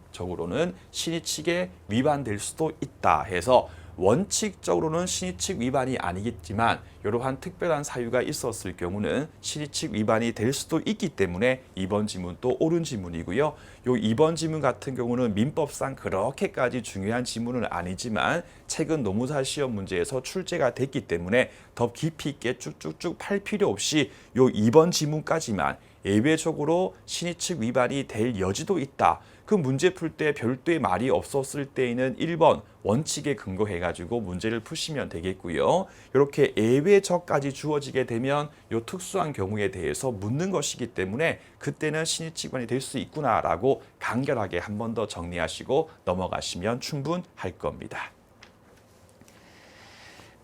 신의칙에 위반될 수도 있다 해서 원칙적으로는 신의칙 위반이 아니겠지만 이러한 특별한 사유가 있었을 경우는 신의칙 위반이 될 수도 있기 때문에 2번 지문 또 옳은 지문이고요. 요 2번 지문 같은 경우는 민법상 그렇게까지 중요한 지문은 아니지만 최근 노무사 시험 문제에서 출제가 됐기 때문에 더 깊이 있게 쭉쭉쭉 팔 필요 없이 요 2번 지문까지만 예외적으로 신의칙 위반이 될 여지도 있다. 그 문제 풀 때 별도의 말이 없었을 때에는 1번 원칙에 근거해가지고 문제를 푸시면 되겠고요. 이렇게 예외적까지 주어지게 되면 이 특수한 경우에 대해서 묻는 것이기 때문에 그때는 신의칙 위반이 될 수 있구나라고 간결하게 한 번 더 정리하시고 넘어가시면 충분할 겁니다.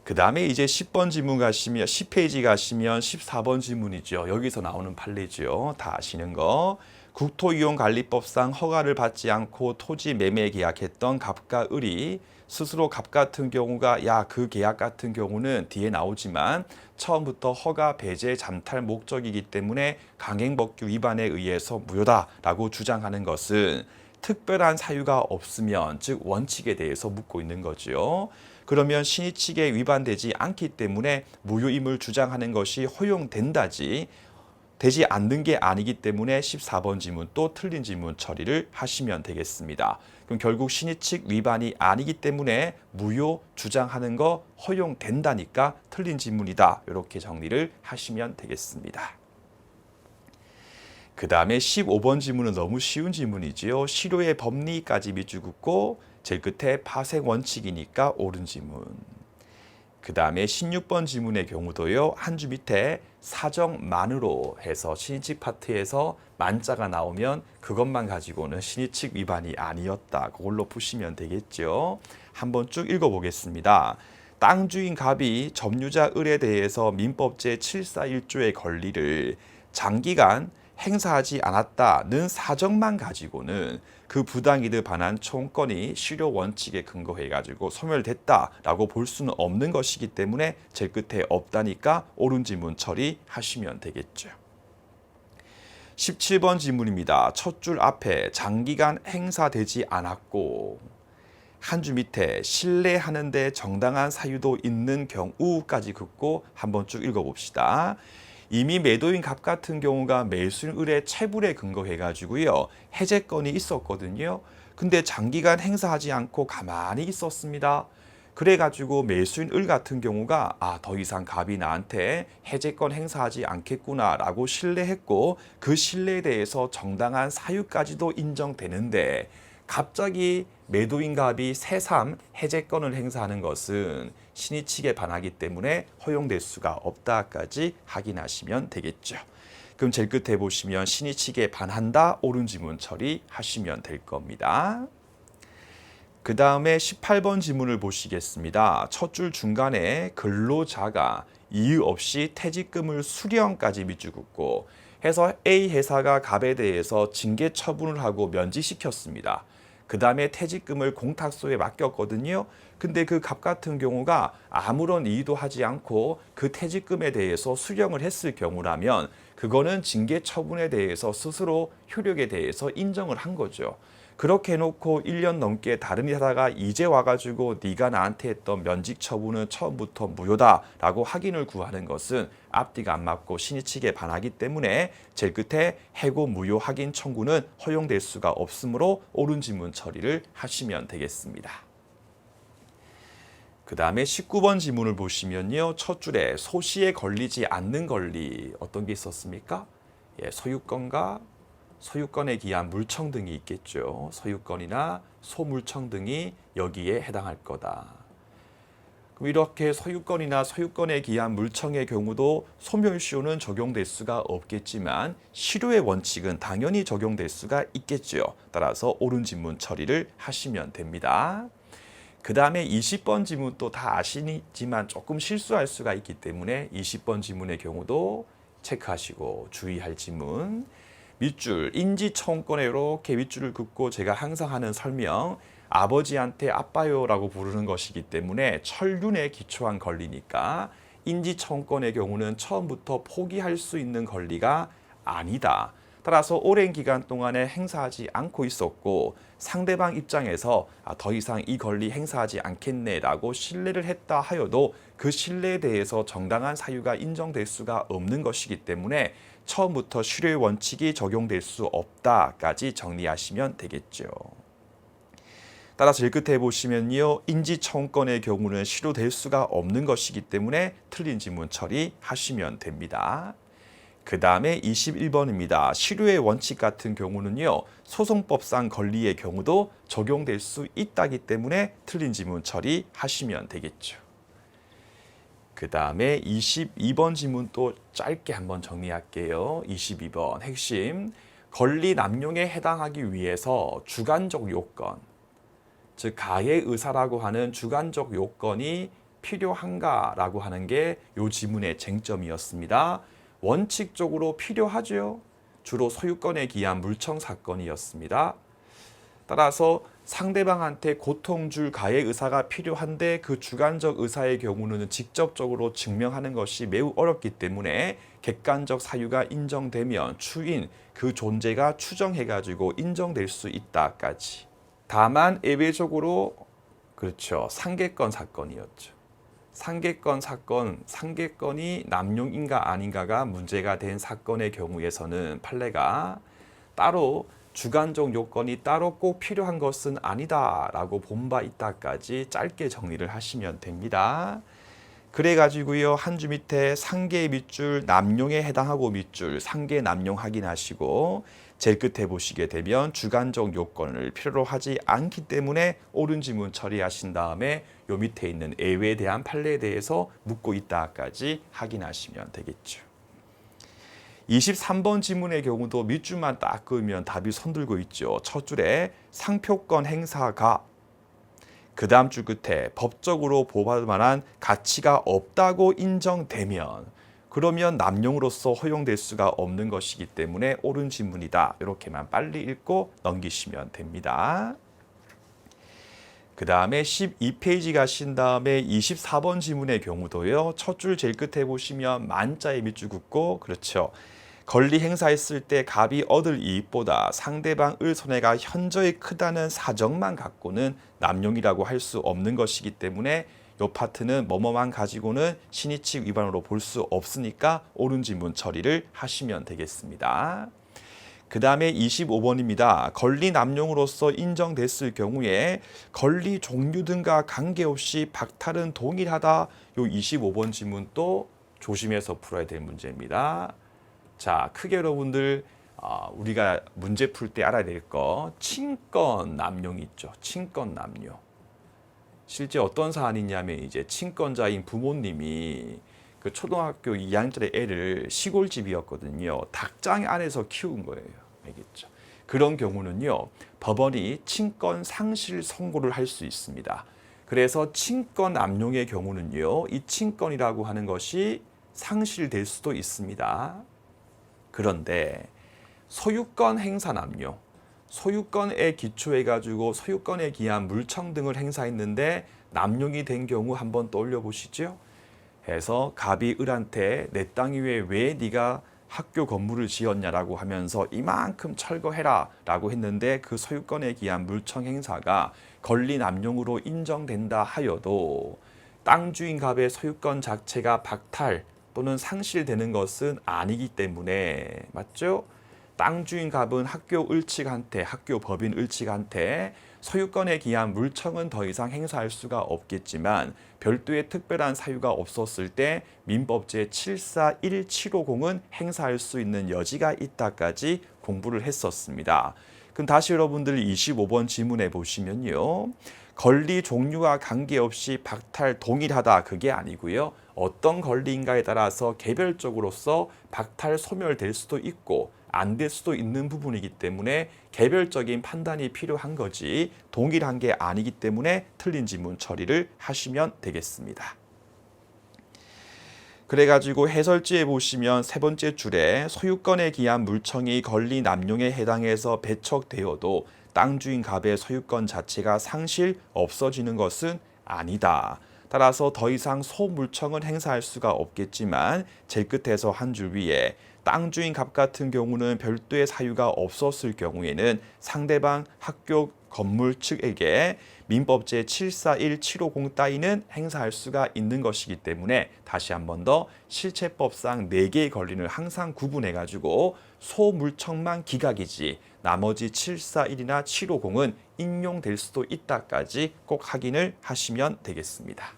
그 다음에 이제 10번 지문 가시면 10페이지 가시면 14번 지문이죠. 여기서 나오는 판례죠. 다 아시는 거. 국토이용관리법상 허가를 받지 않고 토지 매매 계약했던 갑과 을이 스스로 갑 같은 경우가 그 계약 같은 경우는 뒤에 나오지만 처음부터 허가 배제 잠탈 목적이기 때문에 강행법규 위반에 의해서 무효다라고 주장하는 것은 특별한 사유가 없으면 즉 원칙에 대해서 묻고 있는 거죠. 그러면 신의칙에 위반되지 않기 때문에 무효임을 주장하는 것이 허용된다지 되지 않는 게 아니기 때문에 14번 지문 또 틀린 지문 처리를 하시면 되겠습니다. 그럼 결국 신의칙 위반이 아니기 때문에 무효 주장하는 거 허용된다니까 틀린 지문이다. 이렇게 정리를 하시면 되겠습니다. 그 다음에 15번 지문은 너무 쉬운 지문이지요. 실효의 법리까지 밑줄 긋고 제일 끝에 파생 원칙이니까 옳은 지문. 그 다음에 16번 지문의 경우도요. 한 줄 밑에 사정만으로 해서 신의칙 파트에서 만자가 나오면 그것만 가지고는 신의칙 위반이 아니었다. 그걸로 푸시면 되겠죠. 한번 쭉 읽어보겠습니다. 땅 주인 갑이 점유자 을에 대해서 민법 제741조의 권리를 장기간 행사하지 않았다는 사정만 가지고는 그 부당이득 반환 총건이 실효 원칙에 근거해가지고 소멸됐다라고 볼 수는 없는 것이기 때문에 제일 끝에 없다니까 옳은 지문 처리하시면 되겠죠. 17번 지문입니다. 첫 줄 앞에 장기간 행사되지 않았고 한 줄 밑에 신뢰하는 데 정당한 사유도 있는 경우까지 긋고 한번 쭉 읽어봅시다. 이미 매도인 갑 같은 경우가 매수인 을의 체불에 근거해가지고요. 해제권이 있었거든요. 근데 장기간 행사하지 않고 가만히 있었습니다. 그래가지고 매수인 을 같은 경우가 더 이상 갑이 나한테 해제권 행사하지 않겠구나라고 신뢰했고 그 신뢰에 대해서 정당한 사유까지도 인정되는데 갑자기 매도인 갑이 새삼 해제권을 행사하는 것은 신의 측에 반하기 때문에 허용될 수가 없다까지 확인하시면 되겠죠. 그럼 제일 끝에 보시면 신의 측에 반한다 옳은 지문 처리하시면 될 겁니다. 그 다음에 18번 지문을 보시겠습니다. 첫 줄 중간에 근로자가 이유 없이 퇴직금을 수령까지 밑줄 긋고 해서 A 회사가 갑에 대해서 징계 처분을 하고 면직시켰습니다. 그 다음에 퇴직금을 공탁소에 맡겼거든요. 근데 그 갑 같은 경우가 아무런 이의도 하지 않고 그 퇴직금에 대해서 수령을 했을 경우라면 그거는 징계 처분에 대해서 스스로 효력에 대해서 인정을 한 거죠. 그렇게 해놓고 1년 넘게 다른 회사가 이제 와가지고 네가 나한테 했던 면직 처분은 처음부터 무효다라고 확인을 구하는 것은 앞뒤가 안 맞고 신의 측에 반하기 때문에 제일 끝에 해고 무효 확인 청구는 허용될 수가 없으므로 옳은 지문 처리를 하시면 되겠습니다. 그 다음에 19번 지문을 보시면요. 첫 줄에 소시에 걸리지 않는 권리 어떤 게 있었습니까? 소유권과 소유권에 기한 물청 등이 있겠죠. 소유권이나 소물청 등이 여기에 해당할 거다. 그럼 이렇게 소유권이나 소유권에 기한 물청의 경우도 소멸시효는 적용될 수가 없겠지만 실효의 원칙은 당연히 적용될 수가 있겠죠. 따라서 옳은 지문 처리를 하시면 됩니다. 그 다음에 20번 지문 또 다 아시지만 조금 실수할 수가 있기 때문에 20번 지문의 경우도 체크하시고 주의할 지문. 밑줄 인지청구권에 이렇게 밑줄을 긋고 제가 항상 하는 설명 아버지한테 아빠요라고 부르는 것이기 때문에 천륜에 기초한 권리니까 인지청구권의 경우는 처음부터 포기할 수 있는 권리가 아니다. 따라서 오랜 기간 동안에 행사하지 않고 있었고 상대방 입장에서 더 이상 이 권리 행사하지 않겠네라고 신뢰를 했다 하여도 그 신뢰에 대해서 정당한 사유가 인정될 수가 없는 것이기 때문에 처음부터 실효의 원칙이 적용될 수 없다까지 정리하시면 되겠죠. 따라서 제일 끝에 보시면요. 인지청구권의 경우는 실효될 수가 없는 것이기 때문에 틀린 지문 처리하시면 됩니다. 그 다음에 21번입니다. 실효의 원칙 같은 경우는요. 소송법상 권리의 경우도 적용될 수 있다기 때문에 틀린 지문 처리하시면 되겠죠. 그 다음에 22번 지문 또 짧게 한번 정리할게요. 22번 핵심 권리 남용에 해당하기 위해서 주관적 요건, 즉 가해 의사라고 하는 주관적 요건이 필요한가라고 하는 게 이 지문의 쟁점이었습니다. 원칙적으로 필요하죠. 주로 소유권에 기한 물청 사건이었습니다. 따라서 상대방한테 고통 줄 가해 의사가 필요한데 그 주관적 의사의 경우는 직접적으로 증명하는 것이 매우 어렵기 때문에 객관적 사유가 인정되면 추인 그 존재가 추정해가지고 인정될 수 있다까지. 다만 예외적으로 그렇죠. 상계권 사건이었죠. 상계권 사건, 상계권이 남용인가 아닌가가 문제가 된 사건의 경우에서는 판례가 따로 주관적 요건이 따로 꼭 필요한 것은 아니다라고 본 바 있다까지 짧게 정리를 하시면 됩니다. 그래가지고요. 한 줄 밑에 상계 밑줄 남용에 해당하고 밑줄 상계 남용 확인하시고 제일 끝에 보시게 되면 주관적 요건을 필요로 하지 않기 때문에 옳은 지문 처리하신 다음에 요 밑에 있는 예외에 대한 판례에 대해서 묻고 있다까지 확인하시면 되겠죠. 23번 지문의 경우도 밑줄만 딱 그으면 답이 손들고 있죠. 첫 줄에 상표권 행사가 그 다음 줄 끝에 법적으로 보호받을 만한 가치가 없다고 인정되면 그러면 남용으로서 허용될 수가 없는 것이기 때문에 옳은 지문이다. 이렇게만 빨리 읽고 넘기시면 됩니다. 그 다음에 12페이지 가신 다음에 24번 지문의 경우도요. 첫 줄 제일 끝에 보시면 만자에 밑줄 긋고 그렇죠. 권리 행사했을 때 갑이 얻을 이익보다 상대방의 손해가 현저히 크다는 사정만 갖고는 남용이라고 할 수 없는 것이기 때문에 이 파트는 뭐뭐만 가지고는 신의칙 위반으로 볼 수 없으니까 옳은 지문 처리를 하시면 되겠습니다. 그 다음에 25번입니다. 권리 남용으로서 인정됐을 경우에 권리 종류 등과 관계없이 박탈은 동일하다. 이 25번 지문 또 조심해서 풀어야 될 문제입니다. 자, 크게 여러분들 우리가 문제 풀 때 알아야 될 거 친권 남용 있죠. 친권 남용. 실제 어떤 사안이냐면 이제 친권자인 부모님이 그 초등학교 2학년짜리 애를 시골집이었거든요. 닭장 안에서 키운 거예요. 알겠죠? 그런 경우는요. 법원이 친권 상실 선고를 할 수 있습니다. 그래서 친권 남용의 경우는요. 이 친권이라고 하는 것이 상실될 수도 있습니다. 그런데 소유권 행사 남용, 소유권에 기초해 가지고 소유권에 기한 물청 등을 행사했는데 남용이 된 경우 한번 떠올려 보시죠. 해서 갑이 을한테 내 땅 위에 왜 네가 학교 건물을 지었냐라고 하면서 이만큼 철거해라 라고 했는데 그 소유권에 기한 물청 행사가 권리 남용으로 인정된다 하여도 땅 주인 갑의 소유권 자체가 박탈 또는 상실되는 것은 아니기 때문에 맞죠? 땅 주인 갑은 학교 을측한테, 학교 법인 을측한테 소유권에 기한 물청은 더 이상 행사할 수가 없겠지만 별도의 특별한 사유가 없었을 때 민법 제741750은 행사할 수 있는 여지가 있다까지 공부를 했었습니다. 그럼 다시 여러분들 25번 지문에 보시면요. 권리 종류와 관계없이 박탈 동일하다 그게 아니고요. 어떤 권리인가에 따라서 개별적으로서 박탈 소멸될 수도 있고 안 될 수도 있는 부분이기 때문에 개별적인 판단이 필요한 거지 동일한 게 아니기 때문에 틀린 지문 처리를 하시면 되겠습니다. 그래가지고 해설지에 보시면 세 번째 줄에 소유권에 기한 물청이 권리 남용에 해당해서 배척되어도 땅 주인 갑의 소유권 자체가 상실 없어지는 것은 아니다. 따라서 더 이상 소물청은 행사할 수가 없겠지만 제일 끝에서 한 줄 위에 땅 주인 갑 같은 경우는 별도의 사유가 없었을 경우에는 상대방 학교 건물 측에게 민법 제741750 따위는 행사할 수가 있는 것이기 때문에 다시 한 번 더 실체법상 4개의 권리를 항상 구분해 가지고 소물청만 기각이지 나머지 741이나 750은 인용될 수도 있다까지 꼭 확인을 하시면 되겠습니다.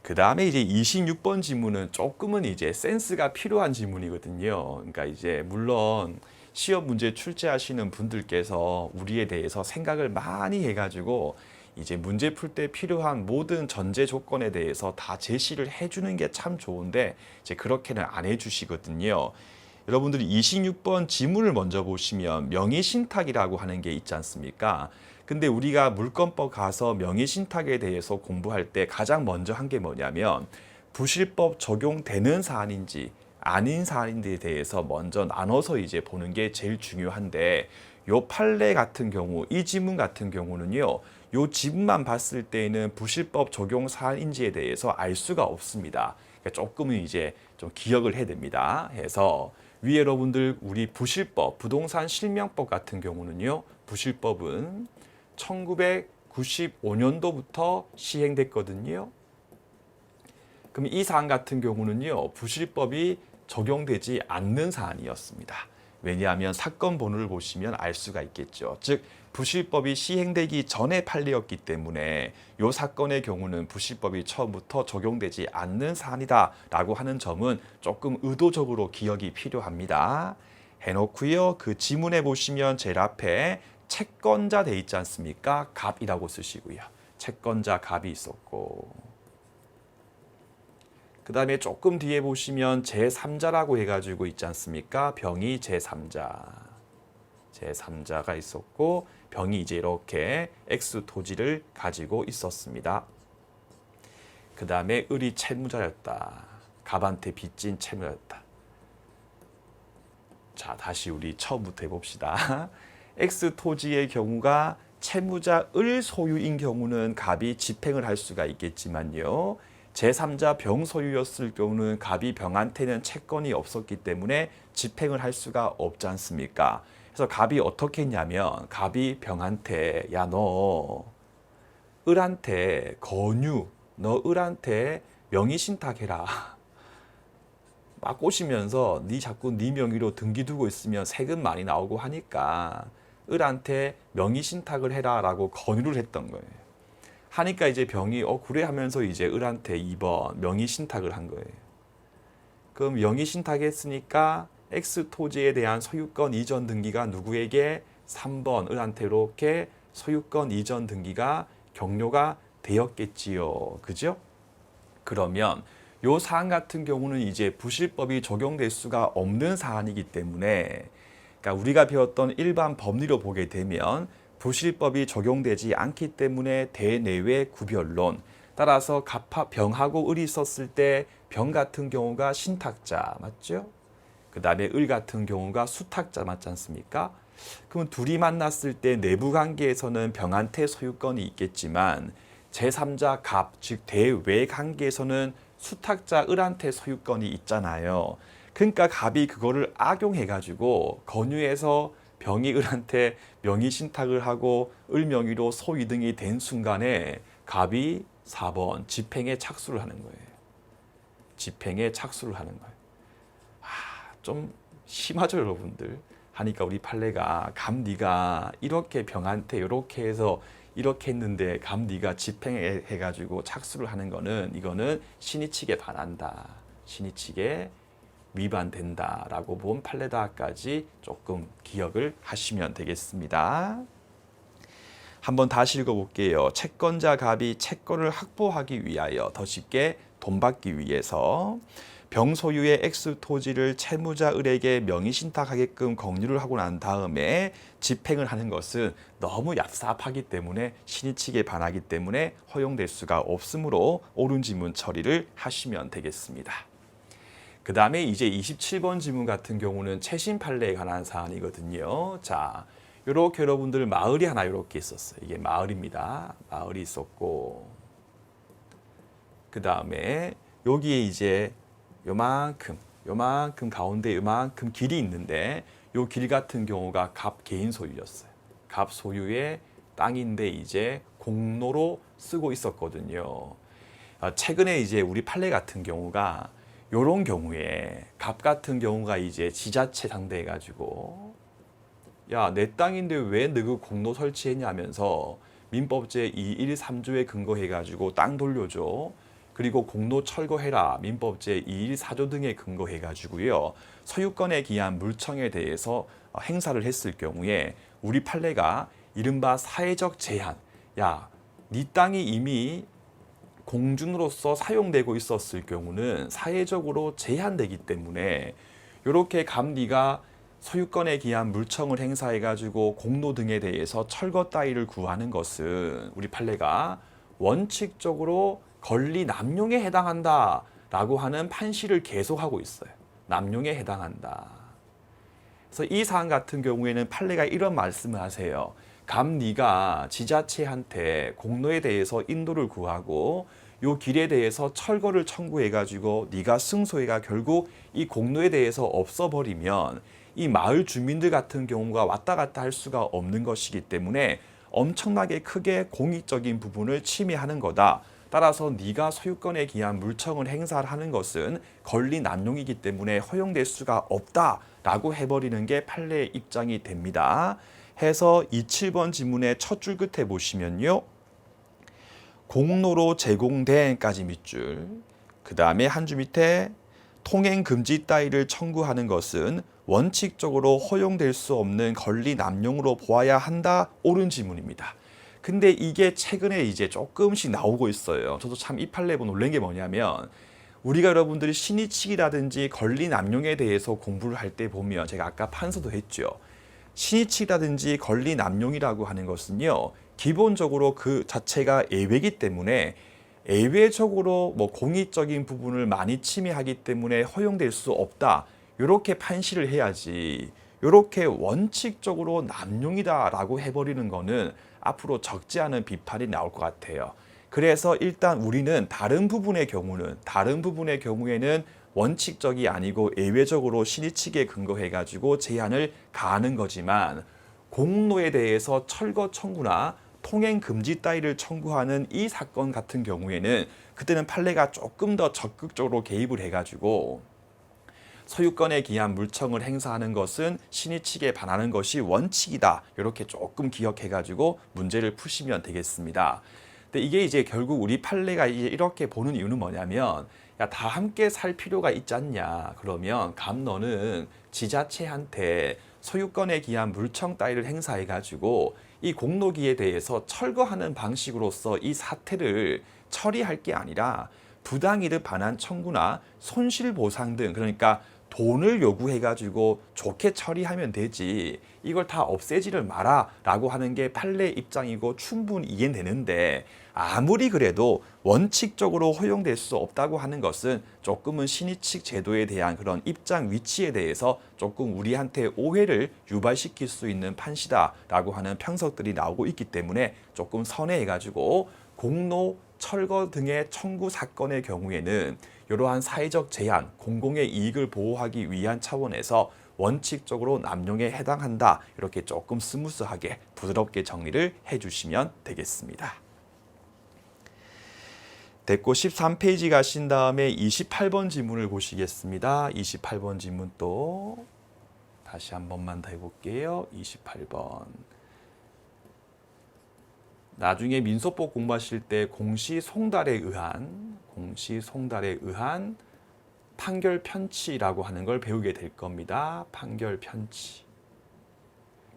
그 다음에 이제 26번 지문은 조금은 이제 센스가 필요한 지문이거든요. 그러니까 이제 물론 시험 문제 출제하시는 분들께서 우리에 대해서 생각을 많이 해가지고 이제 문제 풀 때 필요한 모든 전제 조건에 대해서 다 제시를 해주는 게 참 좋은데 이제 그렇게는 안 해주시거든요. 여러분들이 26번 지문을 먼저 보시면 명의신탁이라고 하는 게 있지 않습니까? 근데 우리가 물권법 가서 명의신탁에 대해서 공부할 때 가장 먼저 한 게 뭐냐면 부실법 적용되는 사안인지 아닌 사안인지에 대해서 먼저 나눠서 이제 보는 게 제일 중요한데 요 판례 같은 경우 이 지문 같은 경우는요. 요 지문만 봤을 때에는 부실법 적용 사안인지에 대해서 알 수가 없습니다. 그러니까 조금은 이제 좀 기억을 해야 됩니다. 해서 위에 여러분들 우리 부실법 부동산 실명법 같은 경우는요. 부실법은 1995년도부터 시행됐거든요. 그럼 이 사안 같은 경우는요. 부실법이 적용되지 않는 사안이었습니다. 왜냐하면 사건 번호를 보시면 알 수가 있겠죠. 즉 부실법이 시행되기 전에 판례였기 때문에 이 사건의 경우는 부실법이 처음부터 적용되지 않는 사안이다라고 하는 점은 조금 의도적으로 기억이 필요합니다. 해놓고요. 그 지문에 보시면 제일 앞에 채권자 돼 있지 않습니까? 갑이라고 쓰시고요. 채권자 갑이 있었고 그 다음에 조금 뒤에 보시면 제3자라고 해가지고 있지 않습니까? 병이 제3자가 있었고 병이 이제 이렇게 X 토지를 가지고 있었습니다. 그 다음에 을이 채무자였다. 갑한테 빚진 채무자였다. 자, 다시 우리 처음부터 해봅시다. X 토지의 경우가 채무자 을 소유인 경우는 갑이 집행을 할 수가 있겠지만요. 제3자 병 소유였을 경우는 갑이 병한테는 채권이 없었기 때문에 집행을 할 수가 없지 않습니까? 그래서 갑이 어떻게 했냐면 갑이 병한테 야 너 을한테 권유 너 을한테 명의신탁해라. 막 꼬시면서 네 자꾸 네 명의로 등기 두고 있으면 세금 많이 나오고 하니까 을한테 명의신탁을 해라 라고 권유를 했던 거예요. 하니까 이제 병이 그래 하면서 이제 을한테 2번 명의신탁을 한 거예요. 그럼 명의신탁 했으니까 X 토지에 대한 소유권 이전 등기가 누구에게 3번 을한테 이렇게 소유권 이전 등기가 격려가 되었겠지요. 그죠? 그러면 요 사안 같은 경우는 이제 부실법이 적용될 수가 없는 사안이기 때문에, 그러니까 우리가 배웠던 일반 법리로 보게 되면 부실법이 적용되지 않기 때문에 대내외 구별론, 따라서 병하고 을이 있었을 때 병 같은 경우가 신탁자 맞죠? 그 다음에 을 같은 경우가 수탁자 맞지 않습니까? 그럼 둘이 만났을 때 내부 관계에서는 병한테 소유권이 있겠지만 제3자 갑, 즉 대외 관계에서는 수탁자 을한테 소유권이 있잖아요. 그러니까 갑이 그거를 악용해가지고 권유해서 병이 을한테 명의 신탁을 하고 을 명의로 소이등이 된 순간에 갑이 4번 집행에 착수를 하는 거예요. 집행에 착수를 하는 거예요. 좀 심하죠, 여러분들. 하니까 우리 판례가 감 네가 이렇게 병한테 이렇게 해서 이렇게 했는데 감 네가 집행해가지고 착수를 하는 거는 이거는 신의칙에 반한다. 신의칙에 위반된다라고 본 판례다까지 조금 기억을 하시면 되겠습니다. 한번 다시 읽어볼게요. 채권자 갑이 채권을 확보하기 위하여 더 쉽게 돈 받기 위해서 병 소유의 X 토지를 채무자 을에게 명의 신탁하게끔 권유를 하고 난 다음에 집행을 하는 것은 너무 얍삽하기 때문에 신의칙에 반하기 때문에 허용될 수가 없으므로 옳은 지문 처리를 하시면 되겠습니다. 그 다음에 이제 27번 지문 같은 경우는 채신 판례에 관한 사안이거든요. 자, 이렇게 여러분들 마을이 하나 이렇게 있었어요. 이게 마을입니다. 마을이 있었고, 그 다음에 여기에 이제 요만큼 가운데 요만큼 길이 있는데 요 길 같은 경우가 갑 개인 소유였어요. 갑 소유의 땅인데 이제 공로로 쓰고 있었거든요. 최근에 이제 우리 판례 같은 경우가 요런 경우에 갑 같은 경우가 이제 지자체 상대해가지고 야, 내 땅인데 왜 너그 공로 설치했냐면서 민법제 213조에 근거해가지고 땅 돌려줘. 그리고 공로 철거해라. 민법제 214조 등에 근거해가지고요. 소유권에 기한 물청에 대해서 행사를 했을 경우에 우리 판례가 이른바 사회적 제한. 야, 네 땅이 이미 공중으로서 사용되고 있었을 경우는 사회적으로 제한되기 때문에 이렇게 네가 소유권에 기한 물청을 행사해가지고 공로 등에 대해서 철거 따위를 구하는 것은 우리 판례가 원칙적으로 권리 남용에 해당한다라고 하는 판시를 계속하고 있어요. 남용에 해당한다. 그래서 이 사안 같은 경우에는 판례가 이런 말씀을 하세요. 네가 지자체한테 공로에 대해서 인도를 구하고 요 길에 대해서 철거를 청구해가지고 네가 승소해가 결국 이 공로에 대해서 없어버리면 이 마을 주민들 같은 경우가 왔다 갔다 할 수가 없는 것이기 때문에 엄청나게 크게 공익적인 부분을 침해하는 거다. 따라서 네가 소유권에 기한 물청을 행사하는 것은 권리 남용이기 때문에 허용될 수가 없다라고 해버리는 게 판례의 입장이 됩니다. 해서 27번 지문의 첫 줄 끝에 보시면요. 공로로 제공된까지 밑줄, 그 다음에 한 줄 밑에 통행 금지 따위를 청구하는 것은 원칙적으로 허용될 수 없는 권리 남용으로 보아야 한다. 옳은 지문입니다. 근데 이게 최근에 이제 조금씩 나오고 있어요. 저도 참 이 판례 보고 놀란 게 뭐냐면 우리가 여러분들이 신의칙이라든지 권리 남용에 대해서 공부를 할 때 보면 제가 아까 판서도 했죠. 신의칙이라든지 권리 남용이라고 하는 것은요. 기본적으로 그 자체가 예외이기 때문에 예외적으로 공익적인 부분을 많이 침해하기 때문에 허용될 수 없다. 이렇게 판시를 해야지. 이렇게 원칙적으로 남용이다라고 해버리는 거는 앞으로 적지 않은 비판이 나올 것 같아요. 그래서 일단 우리는 다른 부분의 경우에는 원칙적이 아니고 예외적으로 신의칙에 근거해가지고 제한을 가하는 거지만 공로에 대해서 철거 청구나 통행 금지 따위를 청구하는 이 사건 같은 경우에는 그때는 판례가 조금 더 적극적으로 개입을 해가지고 소유권에 기한 물청을 행사하는 것은 신의칙에 반하는 것이 원칙이다. 이렇게 조금 기억해가지고 문제를 푸시면 되겠습니다. 근데 이게 이제 결국 우리 판례가 이제 이렇게 보는 이유는 뭐냐면, 야, 다 함께 살 필요가 있지 않냐. 그러면 감너는 지자체한테 소유권에 기한 물청 따위를 행사해 가지고 이 공로기에 대해서 철거하는 방식으로서 이 사태를 처리할 게 아니라 부당이득 반환 청구나 손실보상 등, 그러니까 돈을 요구해 가지고 좋게 처리하면 되지 이걸 다 없애지를 마라 라고 하는 게 판례 입장이고 충분히 이해되는데, 아무리 그래도 원칙적으로 허용될 수 없다고 하는 것은 조금은 신의칙 제도에 대한 그런 입장 위치에 대해서 조금 우리한테 오해를 유발시킬 수 있는 판시다라고 하는 평석들이 나오고 있기 때문에 조금 선회해 가지고 공로, 철거 등의 청구 사건의 경우에는 이러한 사회적 제한, 공공의 이익을 보호하기 위한 차원에서 원칙적으로 남용에 해당한다. 이렇게 조금 스무스하게 부드럽게 정리를 해주시면 되겠습니다. 됐고 13페이지 가신 다음에 28번 지문을 보시겠습니다. 28번 지문 또 다시 한 번만 더 해볼게요. 28번. 나중에 민소법 공부하실 때 공시송달에 의한 판결 편취라고 하는 걸 배우게 될 겁니다. 판결 편취.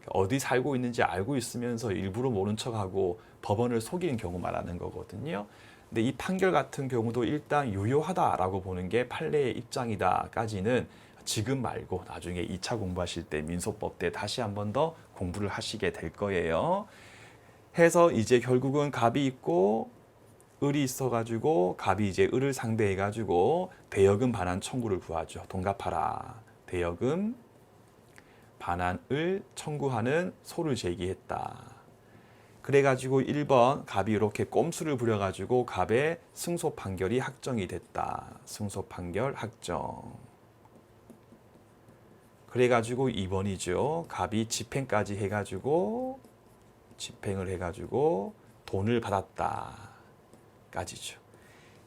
어디 살고 있는지 알고 있으면서 일부러 모른 척하고 법원을 속이는 경우 말하는 거거든요. 근데 이 판결 같은 경우도 일단 유효하다라고 보는 게 판례의 입장이다까지는 지금 말고 나중에 2차 공부하실 때 민소법 때 다시 한 번 더 공부를 하시게 될 거예요. 해서 이제 결국은 갑이 있고 을이 있어가지고 갑이 이제 을을 상대해가지고 대여금 반환 청구를 구하죠. 돈 갚아라. 대여금 반환을 청구하는 소를 제기했다. 그래가지고 1번 갑이 이렇게 꼼수를 부려가지고 갑의 승소 판결이 확정이 됐다. 승소 판결 확정. 그래가지고 2번이죠. 갑이 집행까지 해가지고 집행을 해가지고 돈을 받았다. 까지죠.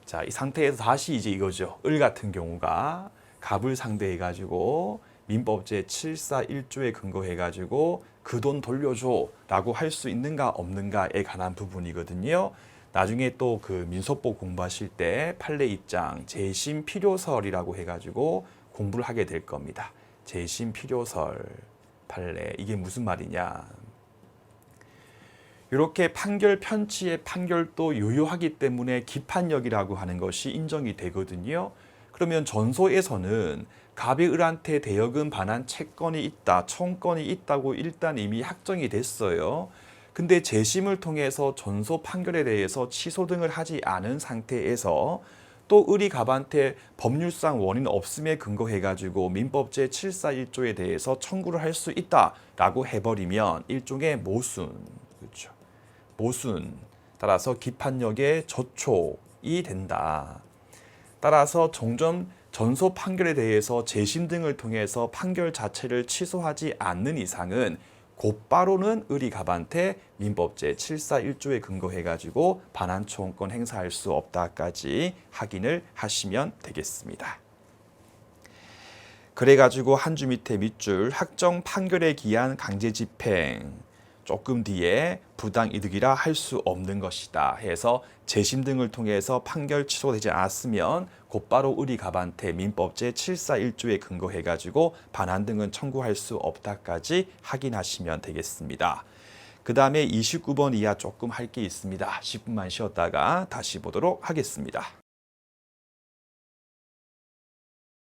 자, 이 상태에서 다시 이제 이거죠. 을 같은 경우가 갑을 상대해가지고 민법 제741조에 근거해가지고 그 돈 돌려줘라고 할 수 있는가 없는가에 관한 부분이거든요. 나중에 또 그 민소법 공부하실 때 판례 입장 재심 필요설이라고 해가지고 공부를 하게 될 겁니다. 재심 필요설 판례 이게 무슨 말이냐? 이렇게 판결 편취의 판결도 유효하기 때문에 기판력이라고 하는 것이 인정이 되거든요. 그러면 전소에서는 갑이 을한테 대여금 반환 채권이 있다, 청권이 있다고 일단 이미 확정이 됐어요. 근데 재심을 통해서 전소 판결에 대해서 취소 등을 하지 않은 상태에서 또 을이 갑한테 법률상 원인 없음에 근거해가지고 민법 제741조에 대해서 청구를 할 수 있다라고 해버리면 일종의 모순, 그렇죠. 모순, 따라서 기판력의 저촉이 된다. 따라서 종전 전소 판결에 대해서 재심 등을 통해서 판결 자체를 취소하지 않는 이상은 곧바로는 을이 갑한테 민법 제741조에 근거해가지고 반환 초원권 행사할 수 없다까지 확인을 하시면 되겠습니다. 그래가지고 한 줄 밑에 밑줄 확정 판결에 기한 강제 집행 조금 뒤에 부당이득이라 할 수 없는 것이다 해서 재심 등을 통해서 판결 취소되지 않았으면 곧바로 을이 갑한테 민법 제741조에 근거해가지고 반환 등은 청구할 수 없다까지 확인하시면 되겠습니다. 그 다음에 29번 이하 조금 할 게 있습니다. 10분만 쉬었다가 다시 보도록 하겠습니다.